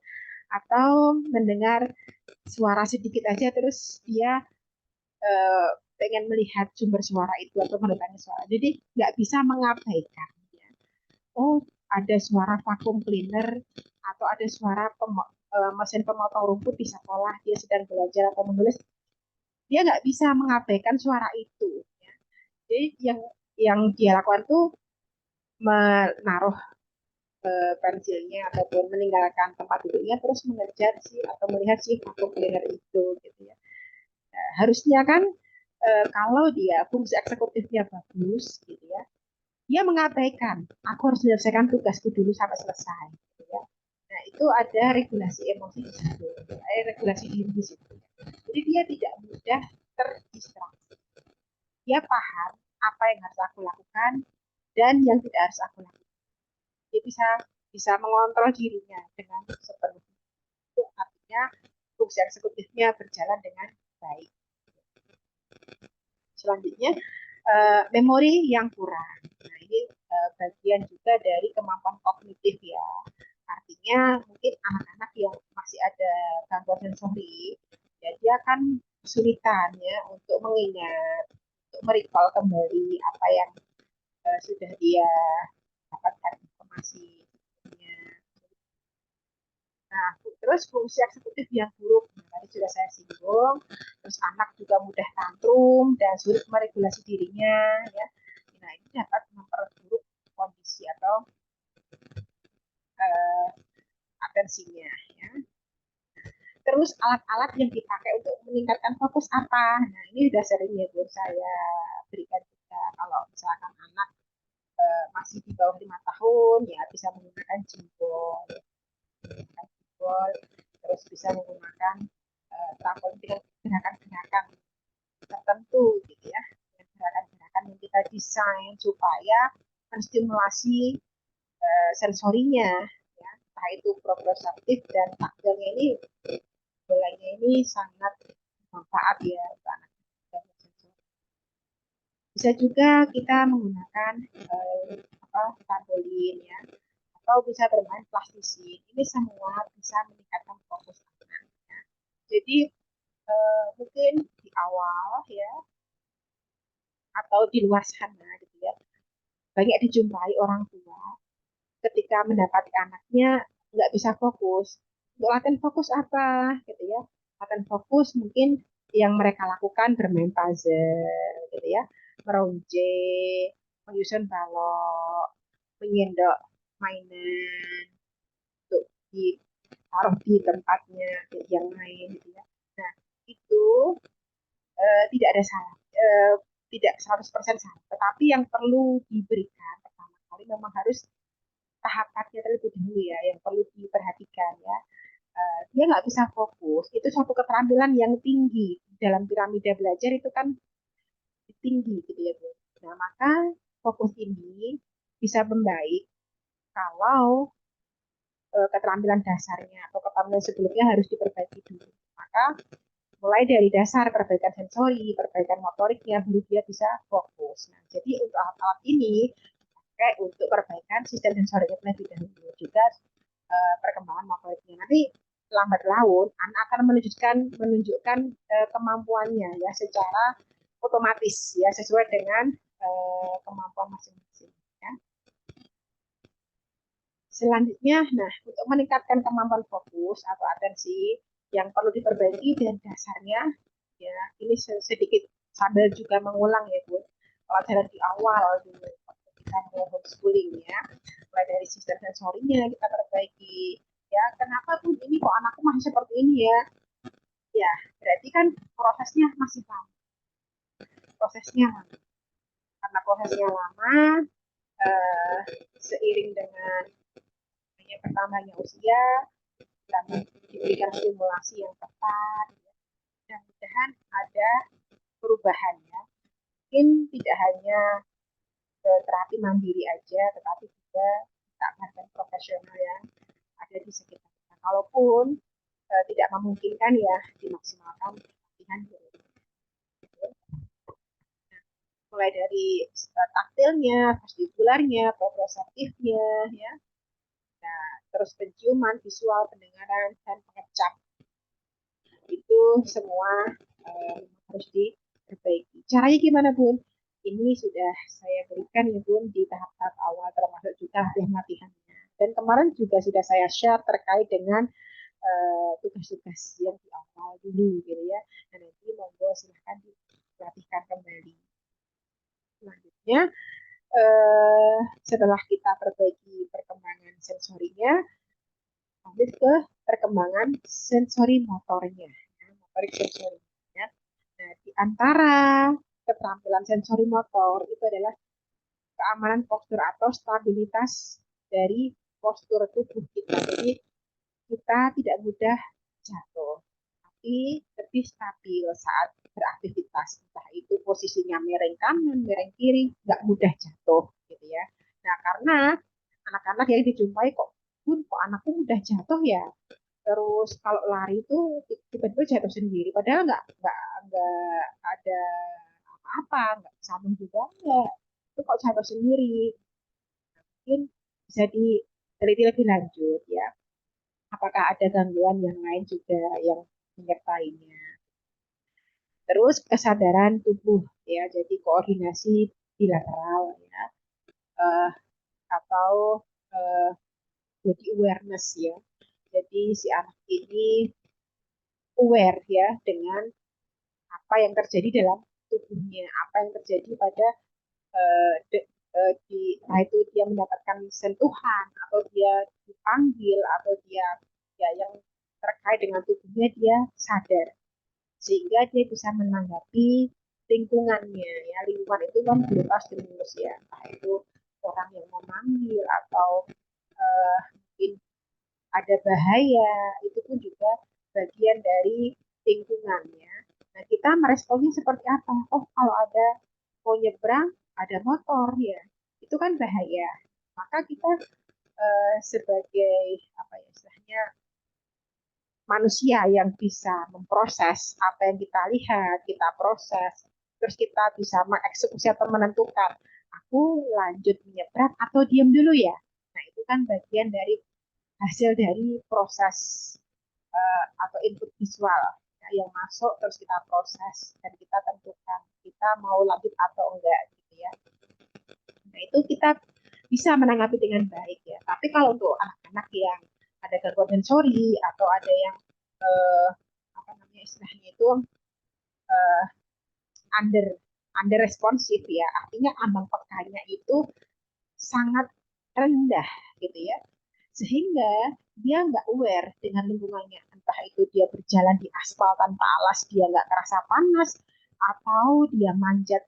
Atau mendengar suara sedikit aja terus dia uh, pengen melihat sumber suara itu atau mendengarnya suara. Jadi nggak bisa mengabaikan. Ya. Oh, ada suara vacuum cleaner atau ada suara mesin pemotong rumput di sekolah, dia sedang belajar atau menulis, dia nggak bisa mengabaikan suara itu. Ya. Jadi yang dia lakukan tuh menaruh pensilnya ataupun meninggalkan tempat duduknya terus mengejar si atau melihat si vacuum cleaner itu gitu ya. Nah, harusnya kan kalau dia fungsi eksekutifnya bagus gitu ya, dia mengabaikan aku harus menyelesaikan tugasku dulu sampai selesai gitu ya. Nah, itu ada regulasi emosi di situ, regulasi diri di situ. Jadi dia tidak mudah terdistraksi. Dia paham apa yang harus aku lakukan dan yang tidak harus aku lakukan. Dia bisa bisa mengontrol dirinya dengan sepenuhnya. Itu artinya fungsi eksekutifnya berjalan dengan baik. Selanjutnya memori yang kurang. Nah ini bagian juga dari kemampuan kognitif ya. Artinya mungkin anak-anak yang masih ada gangguan sensori, ya dia akan kesulitan ya untuk mengingat, untuk merecall kembali apa yang sudah dia dapatkan informasi. Nah, terus fungsi eksekutif yang buruk, nah, tadi sudah saya singgung, terus anak juga mudah tantrum dan sulit meregulasi dirinya, ya. Nah, ini dapat memperburuk kondisi atau uh, atensinya, ya. Terus alat-alat yang dipakai untuk meningkatkan fokus apa? Nah, ini sudah sering ya Bu saya berikan juga. Kalau misalkan anak masih di bawah 5 tahun, ya bisa menggunakan jempol, terus bisa menggunakan trampolin dengan gerakan-gerakan tertentu gitu ya, gerakan-gerakan yang kita desain supaya menstimulasi sensorinya ya, entah itu proprioceptif dan taktilnya ini, bolanya ini sangat bermanfaat ya untuk anak. Bisa juga kita menggunakan trampolin ya, atau bisa bermain plastisin. Ini semua bisa meningkatkan fokus anak. Ya. Jadi mungkin di awal ya, atau di luar sana gitu ya, banyak dijumpai orang tua ketika mendapati anaknya nggak bisa fokus. Untuk latihan fokus apa gitu ya? Latihan fokus mungkin yang mereka lakukan bermain puzzle gitu ya, meronje, menyusun balok, menyendok mainan untuk ditaruh di tempatnya yang lain gitu ya. Nah, itu tidak ada salah, tidak 100% salah, tetapi yang perlu diberikan pertama kali memang harus tahapannya terlebih dahulu ya, yang perlu diperhatikan ya. Dia nggak bisa fokus, itu suatu keterampilan yang tinggi dalam piramida belajar itu kan tinggi gitu ya Bu. Nah maka fokus ini bisa membaik kalau keterampilan dasarnya atau keterampilan sebelumnya harus diperbaiki dulu. Maka mulai dari dasar perbaikan sensori, perbaikan motoriknya, baru dia bisa fokus. Nah, jadi untuk alat-alat ini kayak untuk perbaikan sistem sensoriknya terlebih dahulu, juga perkembangan motoriknya. Nanti lambat laun anak akan menunjukkan kemampuannya ya secara otomatis ya, sesuai dengan kemampuan masing-masing ya. Selanjutnya, nah untuk meningkatkan kemampuan fokus atau atensi yang perlu diperbaiki dan dasarnya ya, ini sedikit sambil juga mengulang ya Bu, pelajaran di awal dulu kita mau homeschooling ya, mulai dari sistem sensorinya kita perbaiki ya. Kenapa tuh ini kok anakku masih seperti ini ya? Ya berarti kan prosesnya masih lama, prosesnya lama. Karena prosesnya lama, eh, seiring dengan bertambahnya usia, kita diberikan stimulasi yang tepat, dan mudah-mudahan ada perubahan ya. Mungkin tidak hanya terapi mandiri aja, tetapi juga kita profesional yang ada di sekitar kita. Kalaupun tidak memungkinkan ya dimaksimalkan latihan di rumah. Mulai dari taktilnya, vestibularnya, proprioceptifnya, ya, nah, terus penciuman, visual, pendengaran, dan pengecap. Itu semua harus diperbaiki. Caranya gimana Bun? Ini sudah saya berikan ya Bun di tahap-tahap awal, termasuk juga latihan-latihannya. Dan kemarin juga sudah saya share terkait dengan tugas-tugas yang di awal dulu gitu ya. Dan nanti monggo silahkan dilatihkan kembali. Selanjutnya, setelah kita perbaiki perkembangan sensorinya, lanjut ke perkembangan sensori motornya, ya, motorik sensorinya. Nah, di antara keterampilan sensori motor itu adalah keamanan postur atau stabilitas dari postur tubuh kita. Jadi kita tidak mudah jatuh, tapi lebih stabil saat beraktivitas. Entah itu posisinya miring kanan, miring kiri, nggak mudah jatuh, gitu ya. Nah, karena anak-anak yang dijumpai kok, Bun, kok anakku mudah jatuh ya? Terus kalau lari itu tiba-tiba jatuh sendiri, padahal nggak ada apa-apa, nggak sambung juga enggak. Itu kok jatuh sendiri? Mungkin bisa diteliti lebih lanjut ya. Apakah ada gangguan yang lain juga yang menyertainya? Terus kesadaran tubuh ya, jadi koordinasi bilateral ya, uh, atau uh, body awareness ya. Jadi si anak ini aware ya dengan apa yang terjadi dalam tubuhnya, apa yang terjadi pada nah itu dia mendapatkan sentuhan atau dia dipanggil atau dia ya yang terkait dengan tubuhnya, dia sadar sehingga dia bisa menanggapi lingkungannya ya. Lingkungan itu kan berupa stimulus ya, entah itu orang yang memanggil atau mungkin ada bahaya, itu pun juga bagian dari lingkungannya. Nah, kita meresponnya seperti apa? Oh, kalau ada mau nyebrang, ada motor ya, itu kan bahaya. Maka kita sebagai apa ya istilahnya manusia yang bisa memproses apa yang kita lihat, kita proses, terus kita bisa mengeksekusi atau menentukan, aku lanjut menyeberang atau diam dulu ya. Nah, itu kan bagian dari hasil dari proses atau input visual ya, yang masuk terus kita proses dan kita tentukan kita mau lanjut atau enggak gitu ya. Nah, itu kita bisa menanggapi dengan baik ya. Tapi kalau untuk anak-anak yang ada gangguan sensori atau ada yang eh, apa namanya istilahnya itu eh, under under responsif ya, artinya ambang pekanya itu sangat rendah gitu ya, sehingga dia nggak aware dengan lingkungannya, entah itu dia berjalan di aspal tanpa alas dia nggak kerasa panas, atau dia manjat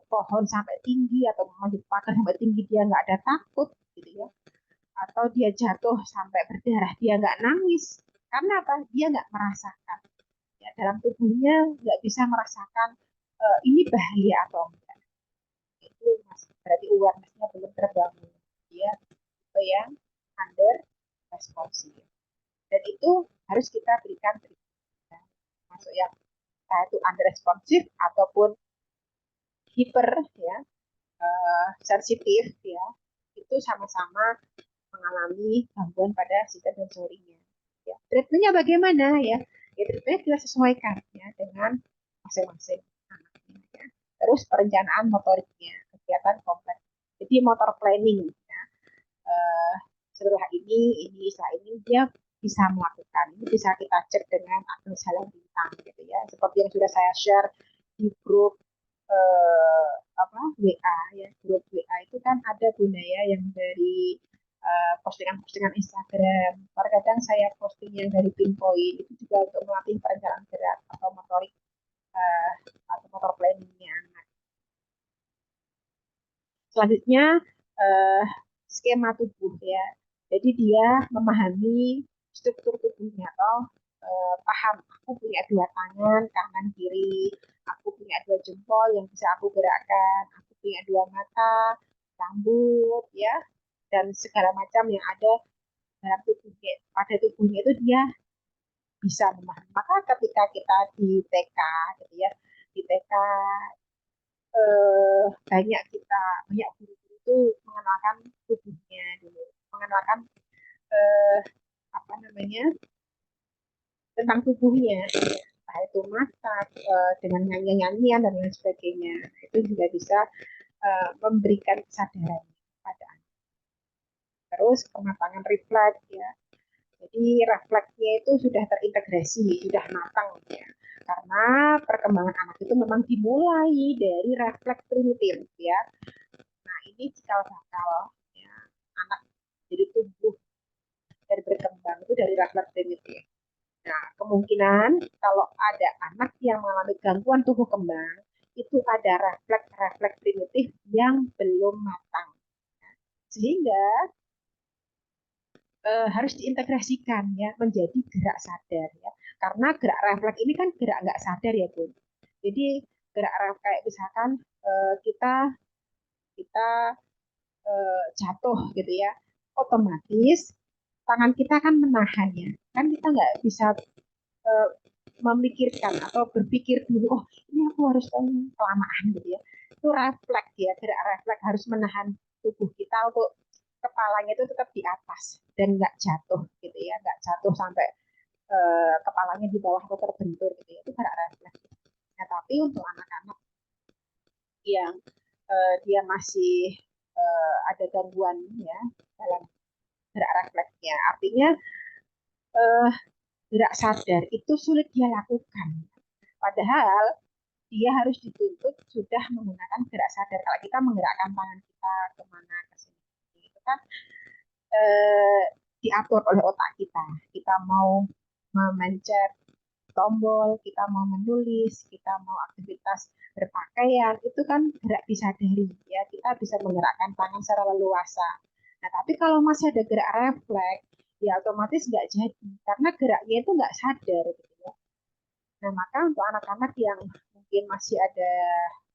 pohon sampai tinggi atau manjat pagar sampai tinggi dia nggak ada takut gitu ya, atau dia jatuh sampai berdarah dia nggak nangis karena apa, dia nggak merasakan ya, dalam tubuhnya nggak bisa merasakan ini bahaya atau enggak, itu berarti awareness-nya belum terbangun, dia tipe yang under responsif dan itu harus kita berikan treatment, masuk yang itu under responsif ataupun hiper ya, sensitif ya, itu sama-sama mengalami gangguan pada sistem sensorinya. Ya, treatmentnya bagaimana ya? Ya treatmentnya kita sesuaikan ya dengan masing-masing anaknya. Ya. Terus perencanaan motoriknya, kegiatan kompleks. Jadi motor planning. Ya. Eh, setelah setelah ini dia bisa melakukan. Ini bisa kita cek dengan akun jalan bintang gitu ya. Seperti yang sudah saya share di grup eh, apa WA ya, grup WA itu kan ada Bunda ya yang dari postingan-postingan Instagram. Terkadang saya posting yang dari pinpoint itu juga untuk melatih perencanaan gerak atau motorik uh, atau motor planningnya anak. Selanjutnya uh, skema tubuh ya. Jadi dia memahami struktur tubuhnya atau paham aku punya dua tangan kanan kiri, aku punya dua jempol yang bisa aku gerakkan, aku punya dua mata, rambut ya, dan segala macam yang ada dalam tubuhnya, pada tubuhnya itu dia bisa memahami. Maka ketika kita di TK gitu ya, di TK banyak banyak guru-guru itu mengenalkan tubuhnya dulu, mengenalkan eh, apa namanya tentang tubuhnya, entah itu masak dengan nyanyian-nyanyian dan lain sebagainya. Itu juga bisa memberikan kesadaran pada anak. Terus kematangan refleks ya. Jadi refleksnya itu sudah terintegrasi, sudah matang ya. Karena perkembangan anak itu memang dimulai dari refleks primitif ya. Nah, ini cikal bakal ya, anak jadi tumbuh dan berkembang itu dari refleks primitif. Nah, kemungkinan kalau ada anak yang mengalami gangguan tumbuh kembang, itu ada refleks-refleks primitif yang belum matang. Sehingga harus diintegrasikan ya menjadi gerak sadar ya. Karena gerak refleks ini kan gerak nggak sadar ya Bu. Jadi gerak refleks kayak misalkan kita kita jatuh gitu ya, otomatis tangan kita kan menahannya. Kan kita nggak bisa uh, memikirkan atau berpikir dulu, oh ini aku harus kelamaan gitu ya. Itu refleks ya, gerak refleks harus menahan tubuh kita untuk kepalanya itu tetap di atas dan nggak jatuh gitu ya, nggak jatuh sampai kepalanya di bawah atau terbentur gitu ya, itu gerak refleks. Nah, tapi untuk anak-anak yang dia masih ada gangguan ya dalam gerak refleksnya, artinya uh, gerak sadar itu sulit dia lakukan. Padahal dia harus dituntut sudah menggunakan gerak sadar. Kalau kita menggerakkan tangan kita kemana ke sini, itu kan eh, diatur oleh otak kita. Kita mau memencet tombol, kita mau menulis, kita mau aktivitas berpakaian, itu kan gerak disadari. Ya, kita bisa menggerakkan tangan secara leluasa. Nah, tapi kalau masih ada gerak refleks, ya otomatis nggak jadi karena geraknya itu nggak sadar gitu ya. Nah, maka untuk anak-anak yang mungkin masih ada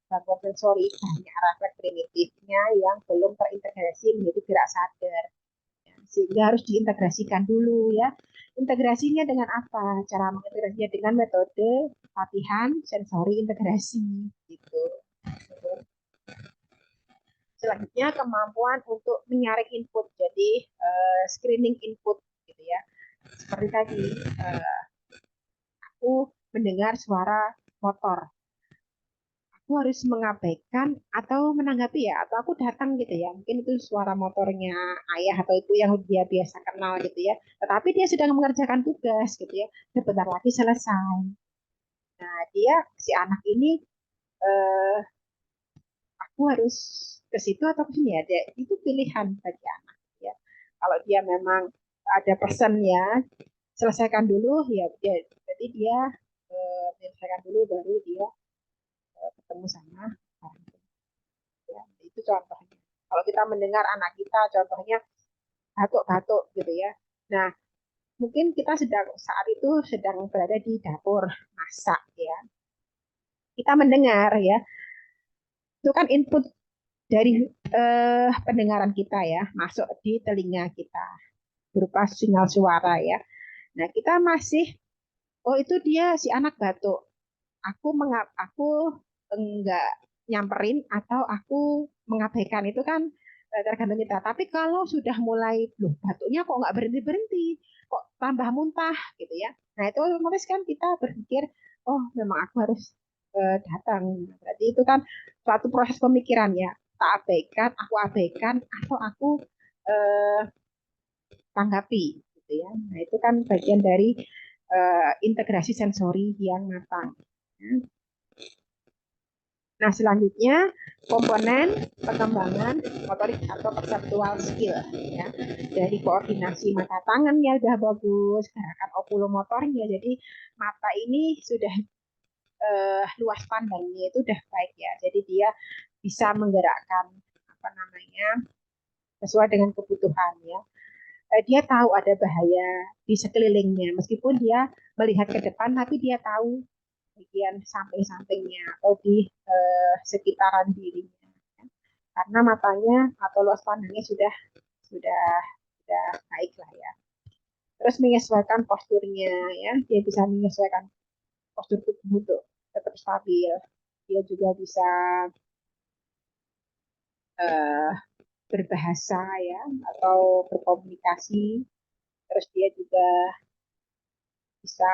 gangguan sensori, banyak refleks primitifnya yang belum terintegrasi menjadi gerak sadar. Sehingga harus diintegrasikan dulu ya. Integrasinya dengan apa? Cara mengintegrasinya dengan metode latihan sensori integrasi gitu. Selanjutnya kemampuan untuk menyaring input, jadi screening input gitu ya. Seperti tadi aku mendengar suara motor, aku harus mengabaikan atau menanggapi ya, atau aku datang gitu ya, mungkin itu suara motornya ayah atau ibu yang dia biasa kenal gitu ya, tetapi dia sedang mengerjakan tugas gitu ya, sebentar lagi selesai. Nah, dia si anak ini eh, aku harus ke situ atau ke sini ya, itu pilihan bagi anak ya. Kalau dia memang ada pesannya, selesaikan dulu ya, jadi dia menyelesaikan dulu baru dia ketemu sama orang tua. Ya, itu contohnya. Kalau kita mendengar anak kita contohnya batuk-batuk gitu ya. Nah, mungkin kita sedang saat itu sedang berada di dapur masak ya. Kita mendengar ya, itu kan input dari pendengaran kita ya, masuk di telinga kita berupa sinyal suara ya. Nah, kita masih, oh itu dia si anak batuk. Aku enggak nyamperin atau aku mengabaikan, itu kan tergantung kita. Tapi kalau sudah mulai, loh batuknya kok nggak berhenti berhenti, kok tambah muntah gitu ya. Nah itu otomatis kan kita berpikir, oh memang aku harus datang. Berarti itu kan suatu proses pemikiran ya. Tak abaikan, aku abaikan, atau aku eh, tanggapi gitu ya. Nah itu kan bagian dari integrasi sensori yang matang. Nah, selanjutnya komponen pengembangan motorik atau perceptual skill ya. Dari koordinasi mata tangannya udah bagus, gerakan okulomotornya. Jadi mata ini sudah luas pandangnya itu udah baik ya. Jadi dia bisa menggerakkan apa namanya sesuai dengan kebutuhan ya. Dia tahu ada bahaya di sekelilingnya, meskipun dia melihat ke depan, tapi dia tahu bagian samping-sampingnya atau di sekitaran dirinya, karena matanya atau luas pandangnya sudah sudah baik lah ya. Terus menyesuaikan posturnya ya, dia bisa menyesuaikan postur tubuh untuk tetap stabil. Dia juga bisa uh, berbahasa ya, atau berkomunikasi. Terus dia juga bisa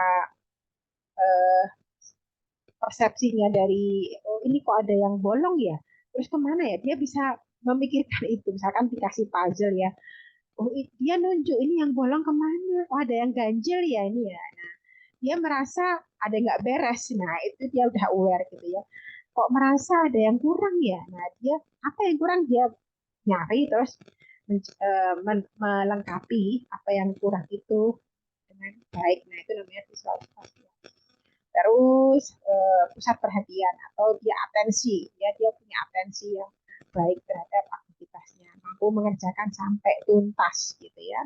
uh, persepsinya dari, oh ini kok ada yang bolong ya, terus kemana ya, dia bisa memikirkan itu. Misalkan dikasih puzzle ya, oh dia nunjuk ini yang bolong kemana, oh ada yang ganjil ya ini ya. Nah, dia merasa ada nggak beres, nah itu dia udah aware gitu ya. Kok merasa ada yang kurang ya, nah dia apa yang kurang, dia nyari terus melengkapi apa yang kurang itu dengan baik. Nah itu namanya visualisasi. Terus pusat perhatian atau dia atensi ya, dia punya atensi yang baik terhadap aktivitasnya, mampu mengerjakan sampai tuntas gitu ya.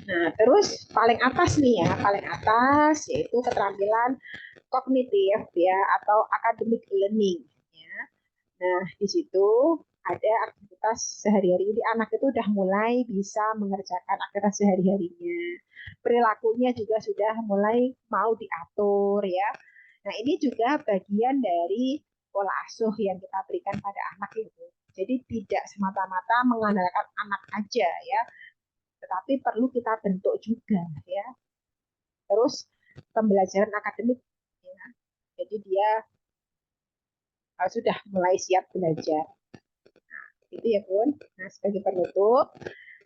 Nah terus paling atas nih ya, paling atas yaitu keterampilan kognitif ya, atau academic learning ya. Nah di situ ada aktivitas sehari-hari, jadi anak itu udah mulai bisa mengerjakan aktivitas sehari-harinya, perilakunya juga sudah mulai mau diatur ya. Nah ini juga bagian dari pola asuh yang kita berikan pada anak itu. Jadi tidak semata-mata mengandalkan anak aja ya, tetapi perlu kita bentuk juga ya. Terus pembelajaran akademik ya. Jadi dia sudah mulai siap belajar. Itu ya Bun. Nah sebagai penutup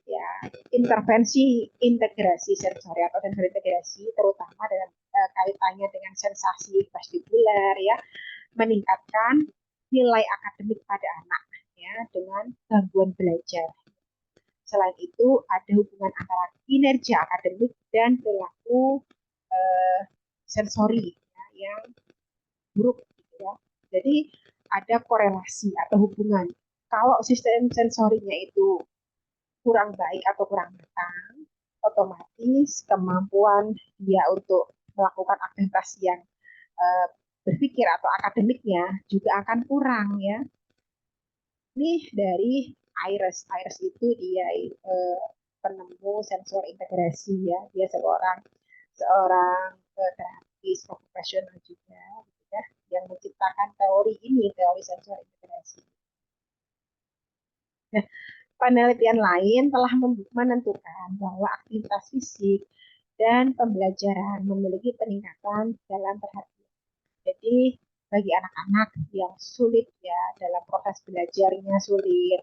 ya, intervensi integrasi sensori atau sensori integrasi terutama dengan kaitannya dengan sensasi vestibular ya, meningkatkan nilai akademik pada anak ya dengan gangguan belajar. Selain itu ada hubungan antara kinerja akademik dan perilaku eh, sensori ya, yang buruk gitu ya. Jadi ada korelasi atau hubungan. Kalau sistem sensorinya itu kurang baik atau kurang matang, otomatis kemampuan dia untuk melakukan aktivitas yang berpikir atau akademiknya juga akan kurang ya. Ini dari Iris. Iris itu dia penemu sensor integrasi ya. Dia seorang seorang terapis profesional juga gitu ya, yang menciptakan teori ini, teori sensor integrasi. Nah, penelitian lain telah menentukan bahwa aktivitas fisik dan pembelajaran memiliki peningkatan dalam perhatian. Jadi bagi anak-anak yang sulit ya dalam proses belajarnya sulit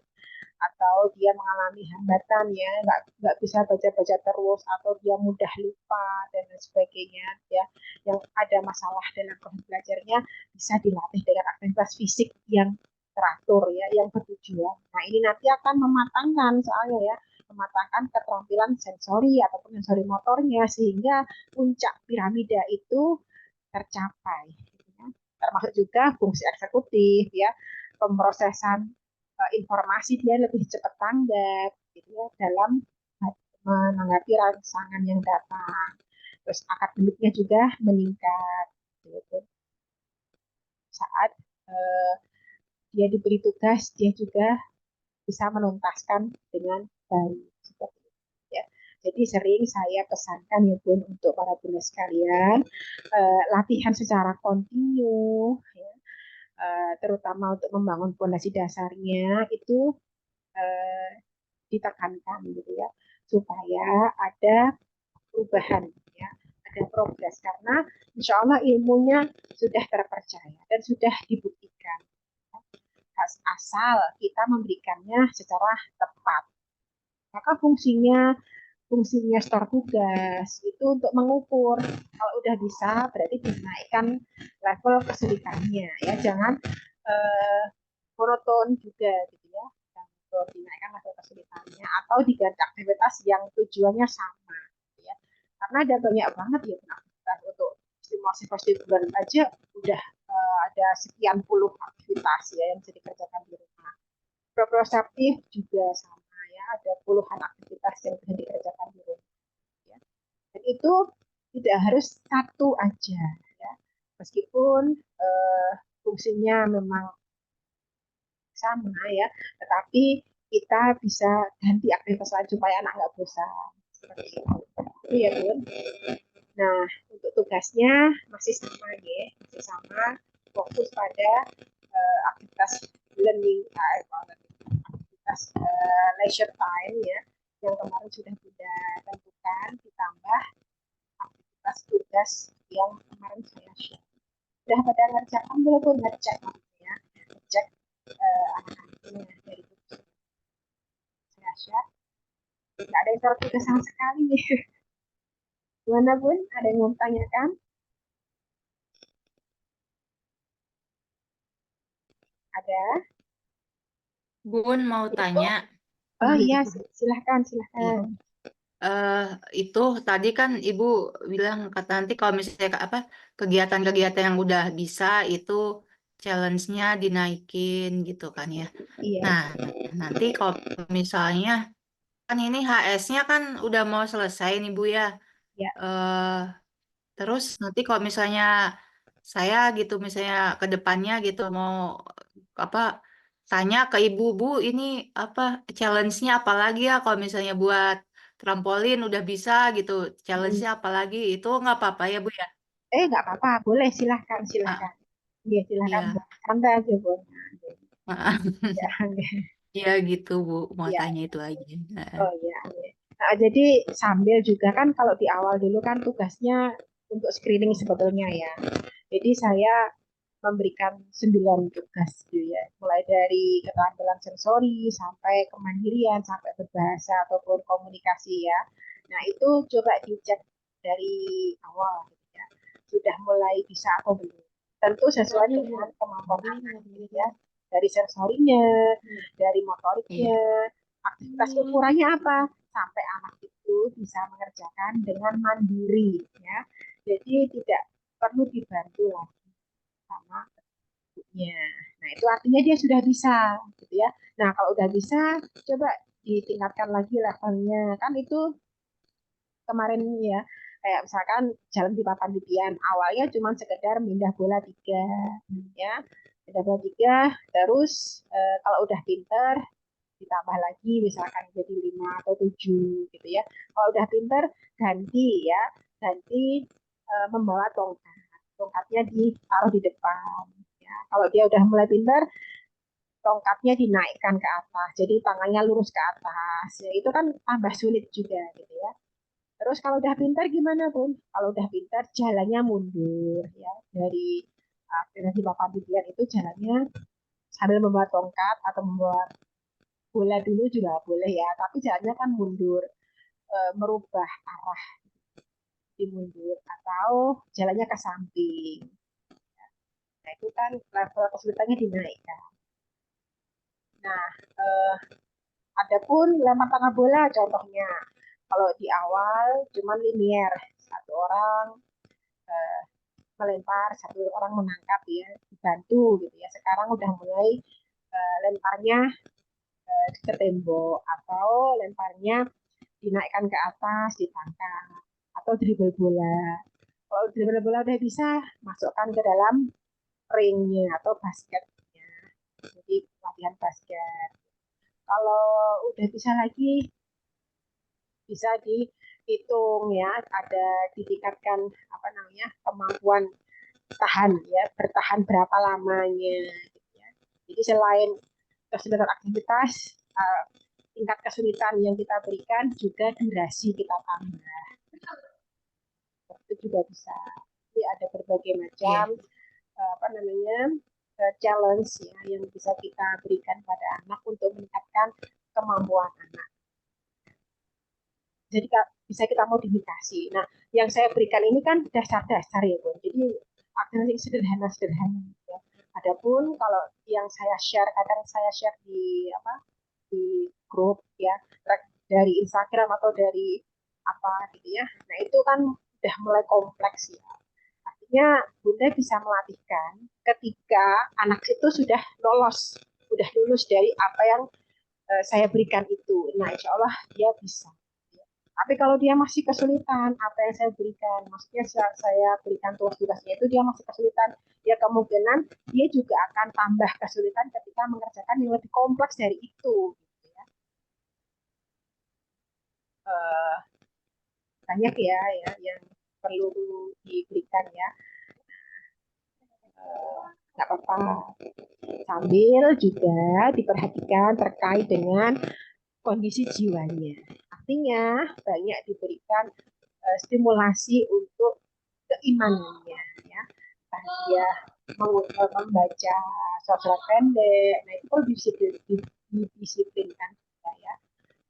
atau dia mengalami hambatan ya nggak bisa baca-baca terus atau dia mudah lupa dan lain sebagainya ya yang ada masalah dalam proses belajarnya bisa dilatih dengan aktivitas fisik yang teratur ya yang bertujuan. Nah ini nanti akan mematangkan soalnya ya mematangkan keterampilan sensori ataupun sensori motornya sehingga puncak piramida itu tercapai. Termasuk juga fungsi eksekutif ya pemrosesan informasi dia lebih cepat tanggap gitu ya dalam menanggapi rangsangan yang datang. Terus akademiknya juga meningkat gitu. Saat uh, dia diberi tugas dia juga bisa menuntaskan dengan baik seperti itu ya. Jadi sering saya pesankan ya Bun untuk para bunda sekalian latihan secara kontinu ya, terutama untuk membangun fondasi dasarnya itu uh, ditekankan gitu ya supaya ada perubahan ya ada progres karena insya Allah ilmunya sudah terpercaya dan sudah dibuktikan asal kita memberikannya secara tepat maka fungsinya store tugas itu untuk mengukur kalau udah bisa berarti dinaikkan level kesulitannya ya jangan eh, monoton juga gitu ya atau dinaikkan level kesulitannya atau diganti aktivitas yang tujuannya sama gitu ya karena ada banyak banget ya aktivitas untuk stimulasi vestibular aja udah ada sekian puluh aktivitas ya yang bisa dikerjakan di rumah proprioseptif juga sama ya ada puluhan aktivitas yang bisa dikerjakan di rumah ya. Dan itu tidak harus satu aja ya meskipun fungsinya memang sama ya, tetapi kita bisa ganti aktivitas lain supaya anak nggak bosan. Seperti itu. Iya, Bun. Nah, untuk tugasnya masih sama ya, masih sama fokus pada aktivitas learning, aktivitas leisure time ya, yang kemarin sudah kita tentukan, ditambah aktivitas tugas yang kemarin saya share. Sudah pada ngerjakan belum ngecek ya, ngecek anak-anaknya dari saya nggak ada yang tahu kita sama sekali nih. Gimana Bun? Ada yang mau tanyakan? Ada? Bun mau Itu? tanya, Oh iya, silahkan, Iya. silahkan. eh itu tadi kan Ibu bilang kata nanti kalau misalnya apa kegiatan-kegiatan yang udah bisa itu challenge-nya dinaikin gitu kan ya. Iya, Nah, nanti kalau misalnya kan ini HS-nya kan udah mau selesai nih Bu ya. ya. eh Terus nanti kalau misalnya saya gitu misalnya ke depannya gitu mau apa tanya ke ibu Bu ini apa challenge-nya apa lagi ya kalau misalnya buat trampolin udah bisa gitu challenge-nya apa lagi itu nggak apa-apa ya Bu ya? Nggak apa-apa, boleh, silahkan, Ah, silahkan. Iya, silahkan. iya. Santai aja, Bun. Ya, Iya gitu Bu mau ya. tanya itu aja. Oh iya. Iya. Nah, jadi sambil juga kan kalau di awal dulu kan tugasnya untuk screening sebetulnya ya. Jadi saya memberikan 9 tugas gitu ya. Mulai dari keterampilan sensori sampai kemandirian sampai berbahasa ataupun komunikasi ya. Nah, itu coba dicek dari awal gitu ya. Sudah mulai bisa atau belum. Tentu sesuai dengan kemampuan anak gitu ya. Dari sensorinya, dari Iya. motoriknya, aktivitas ukurannya apa sampai anak itu bisa mengerjakan dengan mandiri ya. Jadi tidak perlu dibantu lagi sama ibunya. Nah, itu artinya dia sudah bisa gitu ya. Nah, kalau udah bisa coba ditingkatkan lagi levelnya. Kan itu kemarin ya Kayak misalkan jalan di papan titian, awalnya cuma sekedar mindah bola 3, ya, mindah bola 3, terus kalau udah pinter ditambah lagi misalkan jadi 5 atau 7 gitu ya. Kalau udah pinter ganti ya, ganti membawa tongkat. Tongkatnya ditaruh di depan. Ya. Kalau dia udah mulai pinter, tongkatnya dinaikkan ke atas. Jadi tangannya lurus ke atas. Ya, itu kan tambah sulit juga gitu ya. Terus kalau udah pintar gimana pun? Kalau udah pintar jalannya mundur ya dari dari papan titian itu jalannya sambil membawa tongkat atau membawa bola dulu juga boleh ya, tapi jalannya kan mundur, merubah arah di mundur atau jalannya ke samping. Nah itu kan level kesulitannya dinaikkan. Nah, adapun lempar tangga bola contohnya, kalau di awal cuma linier, satu orang eh, melempar, satu orang menangkap ya, dibantu gitu ya. Sekarang udah mulai lemparnya ke tembok atau lemparnya dinaikkan ke atas, ditangkap atau dribble bola. Kalau dribble bola udah bisa, masukkan ke dalam ringnya atau basketnya. Jadi latihan basket. Kalau udah bisa lagi, bisa dihitung ya, ada ditingkatkan apa namanya kemampuan tahan ya, bertahan berapa lamanya. Gitu ya. Jadi selain kesulitan aktivitas, tingkat kesulitan yang kita berikan juga durasi kita tambah. Itu juga bisa. Jadi ada berbagai macam Iya. apa namanya challenge ya yang bisa kita berikan pada anak untuk meningkatkan kemampuan anak. Jadi bisa kita modifikasi. Nah, yang saya berikan ini kan dasar-dasar ya, Bu. Jadi aktivitas sederhana-sederhana. Ya. Adapun kalau yang saya share, kadang saya share di apa di grup ya, dari Instagram atau dari apa gitu ya. Nah, itu kan udah mulai kompleks ya. Artinya Bunda bisa melatihkan ketika anak itu sudah lolos, sudah lulus dari apa yang saya berikan itu. Nah, insya Allah dia bisa. Tapi kalau dia masih kesulitan, apa yang saya berikan, maksudnya saya berikan tugas-tugasnya itu dia masih kesulitan, ya kemungkinan dia juga akan tambah kesulitan ketika mengerjakan yang lebih kompleks dari itu. Gitu ya. Uh, banyak ya yang perlu diberikan ya. Nggak apa-apa. Sambil juga diperhatikan terkait dengan kondisi jiwanya. Artinya banyak diberikan stimulasi untuk keimanannya ya. Dia membaca surat pendek, nah itu perlu didisiplinkan juga ya.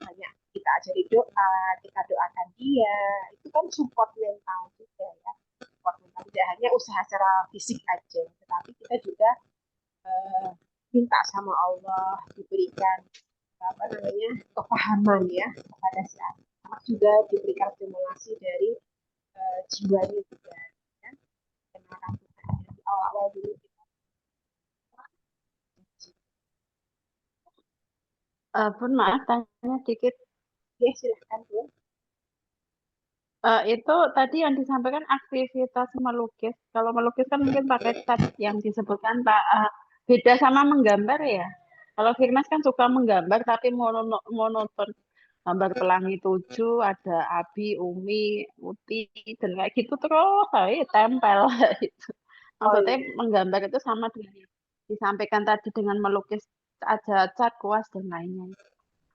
Banyak kita ajari doa, kita doakan dia, itu kan support mental juga ya. Support mental tidak hanya usaha secara fisik aja, tetapi kita juga minta sama Allah diberikan apa namanya kepahaman ya kepada si anak juga diberikan stimulasi dari jiwanya juga ya. Kenalkan Tuhan di awal-awal dulu kita. Pun maaf tanya dikit. Ya silahkan tuh. Itu tadi yang disampaikan aktivitas melukis. Kalau melukis kan mungkin pakai cat yang disebutkan Pak. Beda sama menggambar ya. Kalau Firmas kan suka menggambar tapi monoton. Gambar pelangi 7, ada Abi, Umi, Uti, dan kayak gitu terus. Tempel itu. Oh Maksudnya iya. menggambar itu sama dengan disampaikan tadi dengan melukis ada cat, kuas, dan lainnya.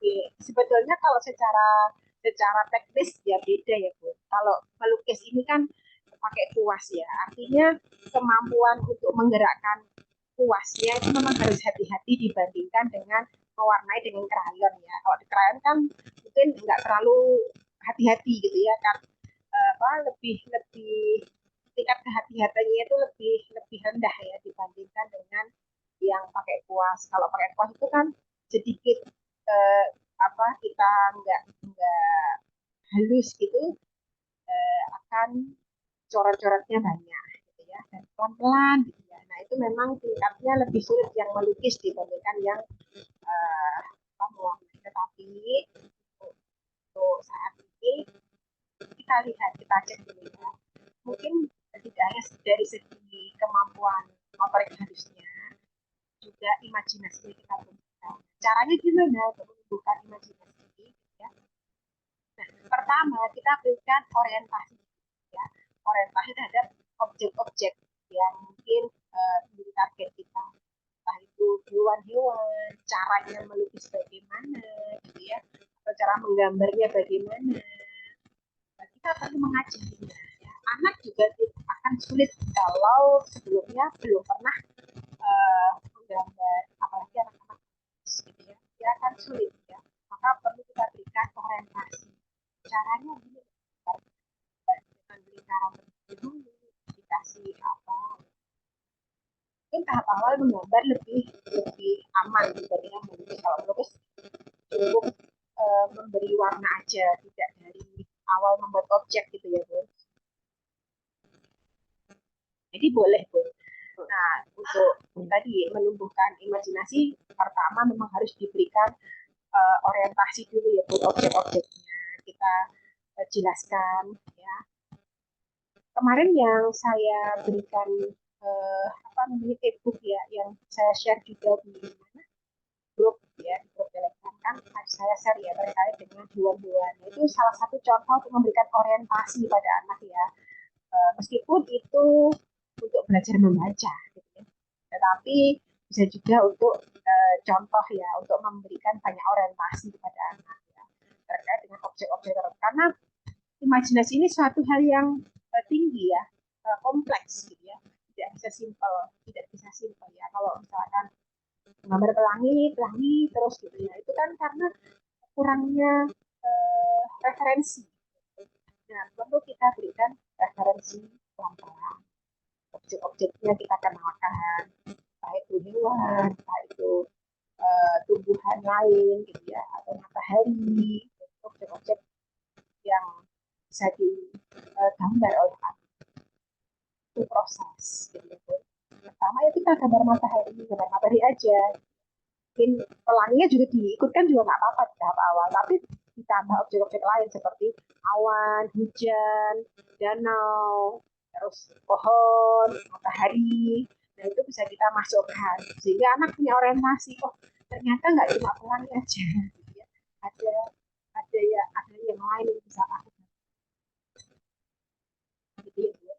Iya. Sebetulnya kalau secara secara teknis ya beda ya Bu. Kalau melukis ini kan pakai kuas ya. Artinya kemampuan untuk menggerakkan kuasnya itu memang harus hati-hati dibandingkan dengan mewarnai dengan krayon ya. Kalau di krayon kan mungkin nggak terlalu hati-hati gitu ya kan. Apa lebih lebih tingkat kehati-hatiannya itu lebih lebih rendah ya dibandingkan dengan yang pakai kuas. Kalau pakai kuas itu kan sedikit eh, apa kita nggak halus gitu akan coret-coretnya banyak gitu ya dan pelan-pelan gitu ya. Nah itu memang tingkatnya lebih sulit yang melukis dibandingkan yang mewarnai. Tetapi untuk saat ini kita lihat, kita cek dulu ya. Mungkin tidak hanya dari segi kemampuan motorik halusnya, juga imajinasinya kita tumbuhkan. Caranya gimana untuk menumbuhkan imajinasi? Ya. Nah, pertama kita berikan orientasi, ya, orientasi terhadap objek-objek yang mungkin menjadi target kita, entah itu hewan-hewan, caranya melukis bagaimana, gitu ya, atau cara menggambarnya bagaimana. Nah, kita perlu mengajarinya. Ya. Anak juga akan sulit kalau sebelumnya belum pernah menggambar, apalagi anak-anak gitu ya, dia akan sulit ya. Maka perlu kita berikan orientasi. Caranya gini, dengan lingkaran dulu, dikasih apa. Mungkin tahap awal menggambar lebih aman dibandingkan melukis. Kalau melukis cukup memberi warna aja, tidak dari awal membuat objek gitu ya, Bu. Jadi boleh, Bu. Nah, untuk tadi menumbuhkan imajinasi, pertama memang harus diberikan orientasi dulu ya, Bu, objek-objeknya kita jelaskan ya. Kemarin yang saya berikan apa namanya e-book ya, yang saya share juga di mana grup ya, di grup Telegram kan saya share ya terkait dengan hewan-hewan. Itu salah satu contoh untuk memberikan orientasi pada anak ya. Meskipun itu untuk belajar membaca gitu ya. Tetapi bisa juga untuk contoh ya, untuk memberikan banyak orientasi kepada anak ya, terkait dengan objek-objek tertentu. Karena imajinasi ini suatu hal yang tinggi ya, kompleks gitu ya, tidak bisa simpel, ya. Kalau misalkan gambar pelangi terus gitu ya, itu kan karena kurangnya referensi. Nah, perlu kita berikan referensi pelan-pelan. Objek-objeknya kita kenalkan, entah itu hewan, entah itu tumbuhan lain gitu ya, atau matahari, objek-objek yang bisa digambar oleh anak. Itu proses gitu. Pertama ya kita gambar matahari aja. Mungkin pelanginya juga diikutkan juga nggak apa-apa di tahap awal, tapi ditambah objek-objek lain seperti awan, hujan, danau, terus pohon, matahari. Nah itu bisa kita masukkan sehingga anak punya orientasi. Oh ternyata nggak cuma pelangi aja, gitu ya. Ada yang lain yang bisa aku. Gitu ya.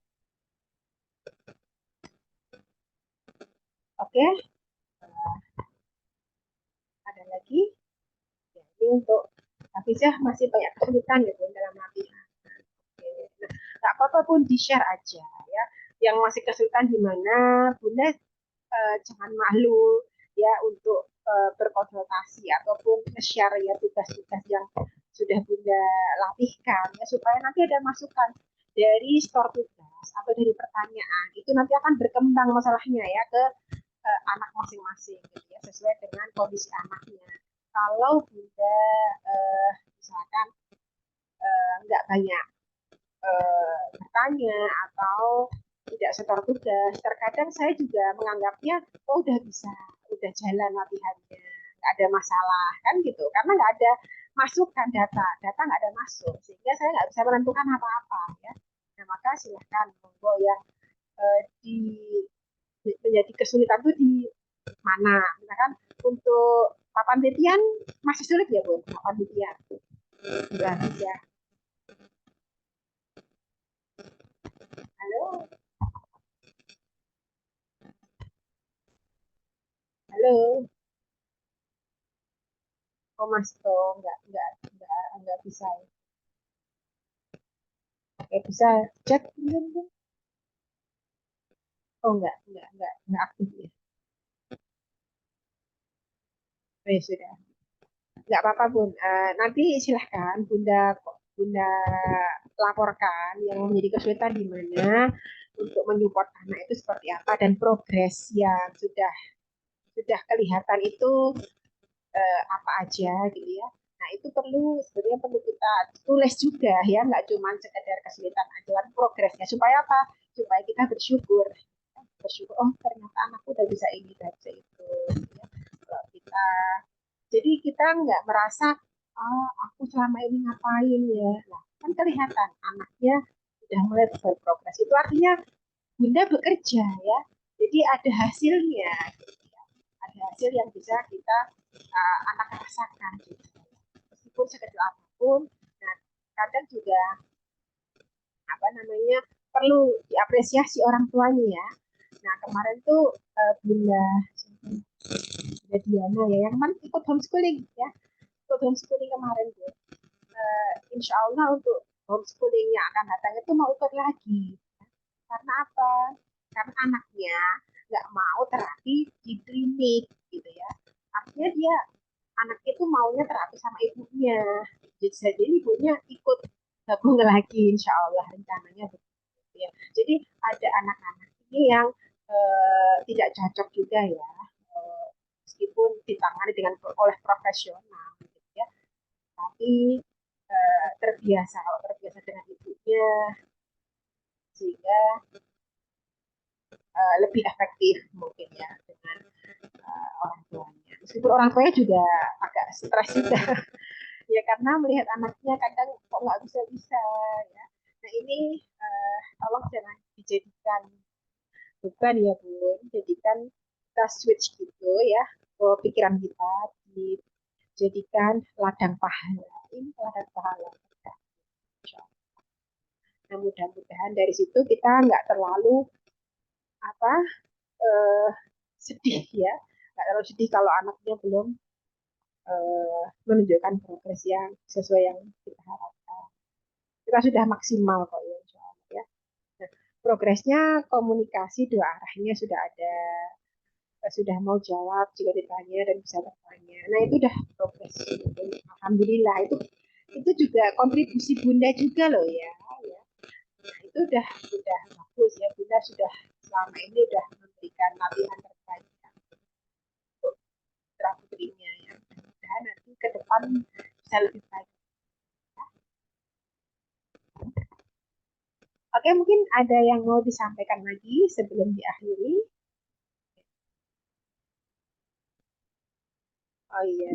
Oke, ada lagi. Ya, ini untuk Hafizah masih banyak kesulitan gitu dalam latihan. Nah, nggak apa-apa pun di-share aja ya. Yang masih kesulitan di mana, Bunda jangan malu ya untuk berkonsultasi ataupun share ya tugas-tugas yang sudah Bunda latihkan ya, supaya nanti ada masukan dari store tugas atau dari pertanyaan itu nanti akan berkembang masalahnya ya ke anak masing-masing gitu ya, sesuai dengan kondisi anaknya. Kalau Bunda misalkan nggak banyak bertanya atau tidak setor tugas, terkadang saya juga menganggapnya oh udah jalan latihannya, nggak ada masalah kan gitu, karena nggak ada masukan data nggak ada masuk, sehingga saya nggak bisa menentukan apa-apa ya. Nah maka silahkan monggo yang di menjadi kesulitan itu di mana, misalkan untuk papan titian masih sulit ya Bu, papan titian enggak ya. Halo, halo. Oh Mas Toh, nggak bisa. Oke, bisa chat mungkin. Oh nggak aktif ya. Oh, ya sudah. Nggak apa-apa Bun. Nanti silahkan Bunda laporkan yang menjadi kesulitan di mana untuk menyupport anak itu seperti apa dan progres yang sudah kelihatan itu apa aja gitu ya. Nah itu sebenarnya perlu kita tulis juga ya, nggak cuma sekedar kesulitan aja, tapi progresnya supaya apa? Supaya kita bersyukur, oh ternyata anakku udah bisa ini, udah bisa itu. Ya. Kalau kita, jadi kita nggak merasa, oh aku selama ini ngapain ya. Nah, kan kelihatan anaknya sudah mulai berprogres. Itu artinya Bunda bekerja ya. Jadi ada hasilnya. Ada hasil yang bisa kita anak rasakan gitu. Meskipun sekecil apapun. Nah, kadang juga apa namanya perlu diapresiasi orang tuanya ya. Nah, kemarin tuh Bunda Diana ya yang kemarin ikut homeschooling ya. Ikut homeschooling kemarin tuh. Insya Allah untuk homeschooling yang akan datang itu mau ikut lagi. Karena apa? Karena anaknya nggak mau terapi di klinik gitu ya. Artinya dia anak itu maunya terapi sama ibunya. Jadi ibunya ikut gabung lagi insya Allah rencananya begitu ya. Jadi ada anak-anak ini yang tidak cocok juga ya. Meskipun ditangani dengan oleh profesional gitu ya. Tapi terbiasa kalau terbiasa dengan ibunya sehingga lebih efektif mungkin ya dengan orang tuanya. Meskipun orang tuanya juga agak stres juga ya karena melihat anaknya kadang kok nggak bisa-bisa ya. Nah ini tolong jangan dijadikan beban ya Bun, jadikan kita switch gitu ya ke pikiran kita, dijadikan ladang pahala. Ini ladang pahala. Nah mudah-mudahan dari situ kita nggak terlalu apa sedih ya, nggak terlalu sedih kalau anaknya belum menunjukkan progres yang sesuai yang kita harapkan. Kita sudah maksimal kok ya, insya Allah ya. Nah, progresnya komunikasi dua arahnya sudah ada, sudah mau jawab jika ditanya dan bisa bertanya. Nah itu udah progres. Alhamdulillah itu juga kontribusi Bunda juga loh ya. Ya. Nah itu udah bagus ya, Bunda sudah selama ini udah memberikan latihan terbaik untuk putra putrinya ya. Mudah-mudahan nanti ke depan bisa lebih baik. Oke, mungkin ada yang mau disampaikan lagi sebelum diakhiri. Oh iya,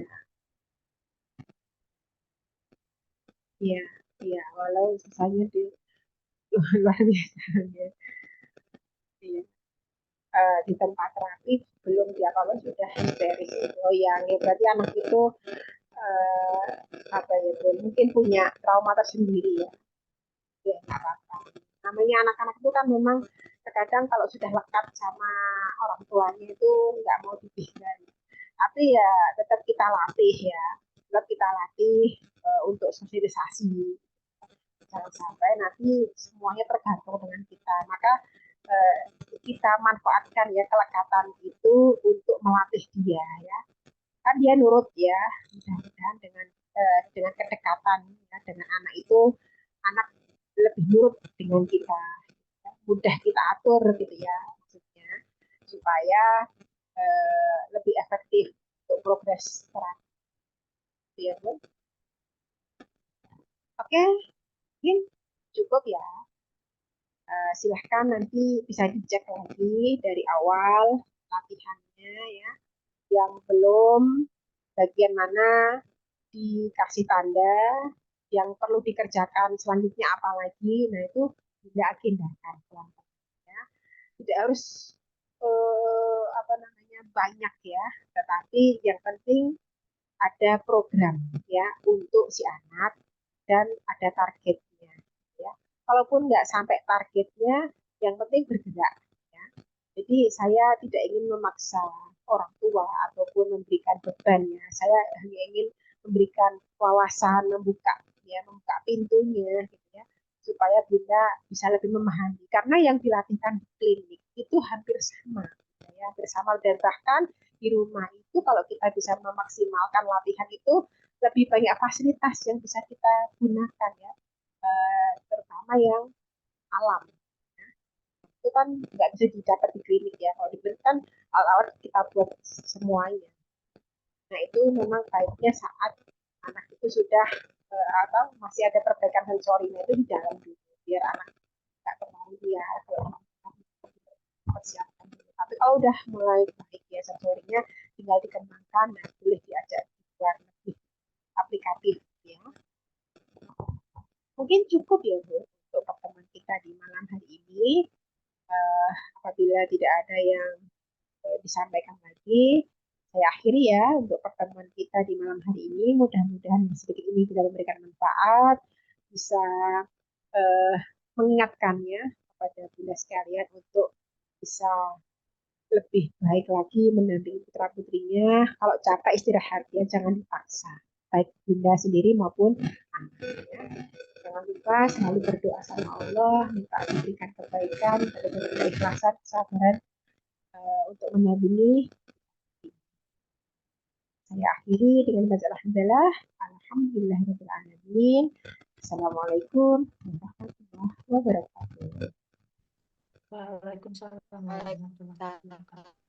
iya, iya. Walau susahnya di luar biasa. Ya. Iya. Di tempat terapi belum diapa-apa sudah histeris. Oh iya, ya, berarti anak itu uh, apa ya, mungkin punya trauma tersendiri ya. Ya, apa-apa. Namanya anak-anak itu kan memang terkadang kalau sudah lekat sama orang tuanya itu nggak mau ditinggal. Tapi ya tetap kita latih ya, tetap kita latih untuk sosialisasi. Jangan sampai nanti semuanya tergantung dengan kita. Maka eh, kita manfaatkan ya kelekatan itu untuk melatih dia ya. Kan dia nurut ya. Mudah-mudahan dengan kedekatan ya, dengan anak itu anak lebih nurut dengan kita. Mudah kita atur gitu ya maksudnya supaya lebih efektif untuk progres terapi. Ya, oke, mungkin cukup ya. Silahkan nanti bisa dicek lagi dari awal latihannya ya. Yang belum bagian mana dikasih tanda, yang perlu dikerjakan selanjutnya apa lagi. Nah itu tidak agendakan pelan-pelan ya. Tidak harus apa namanya banyak ya, tetapi yang penting ada program ya untuk si anak dan ada targetnya ya. Kalaupun nggak sampai targetnya, yang penting bergerak ya. Jadi saya tidak ingin memaksa orang tua ataupun memberikan beban ya. Saya hanya ingin memberikan wawasan, membuka pintunya gitu ya, supaya Bunda bisa lebih memahami. Karena yang dilatihkan di klinik itu hampir sama, ya, hampir sama dan bahkan di rumah itu kalau kita bisa memaksimalkan latihan itu lebih banyak fasilitas yang bisa kita gunakan ya, terutama yang alam itu kan nggak bisa didapat di klinik ya. Kalau di klinik kan alat-alat kita buat semuanya. Nah itu memang baiknya saat anak itu sudah atau masih ada perbaikan sensorinya itu di dalam dulu biar anak nggak terlalu dia persiapkan dulu. Tapi kalau udah mulai baik ya sensorinya tinggal dikembangkan, nah boleh diajak di luar lebih aplikatif ya. Mungkin ini. Apabila tidak ada yang disampaikan lagi, saya akhiri ya untuk pertemuan kita di malam hari ini. Mudah-mudahan sedikit ini bisa memberikan manfaat, bisa eh, mengingatkannya kepada Bunda sekalian untuk bisa lebih baik lagi mendampingi putra-putrinya. Kalau capek istirahat ya, jangan dipaksa. Baik Bunda sendiri maupun anaknya. Jangan lupa selalu berdoa sama Allah, minta diberikan kebaikan, benar-benar keikhlasan, kesabaran untuk mendampingi. Saya akhiri dengan baca alhamdulillah. Alhamdulillahirrahmanirrahim. Assalamualaikum warahmatullahi wabarakatuh. Waalaikumsalam warahmatullahi wabarakatuh.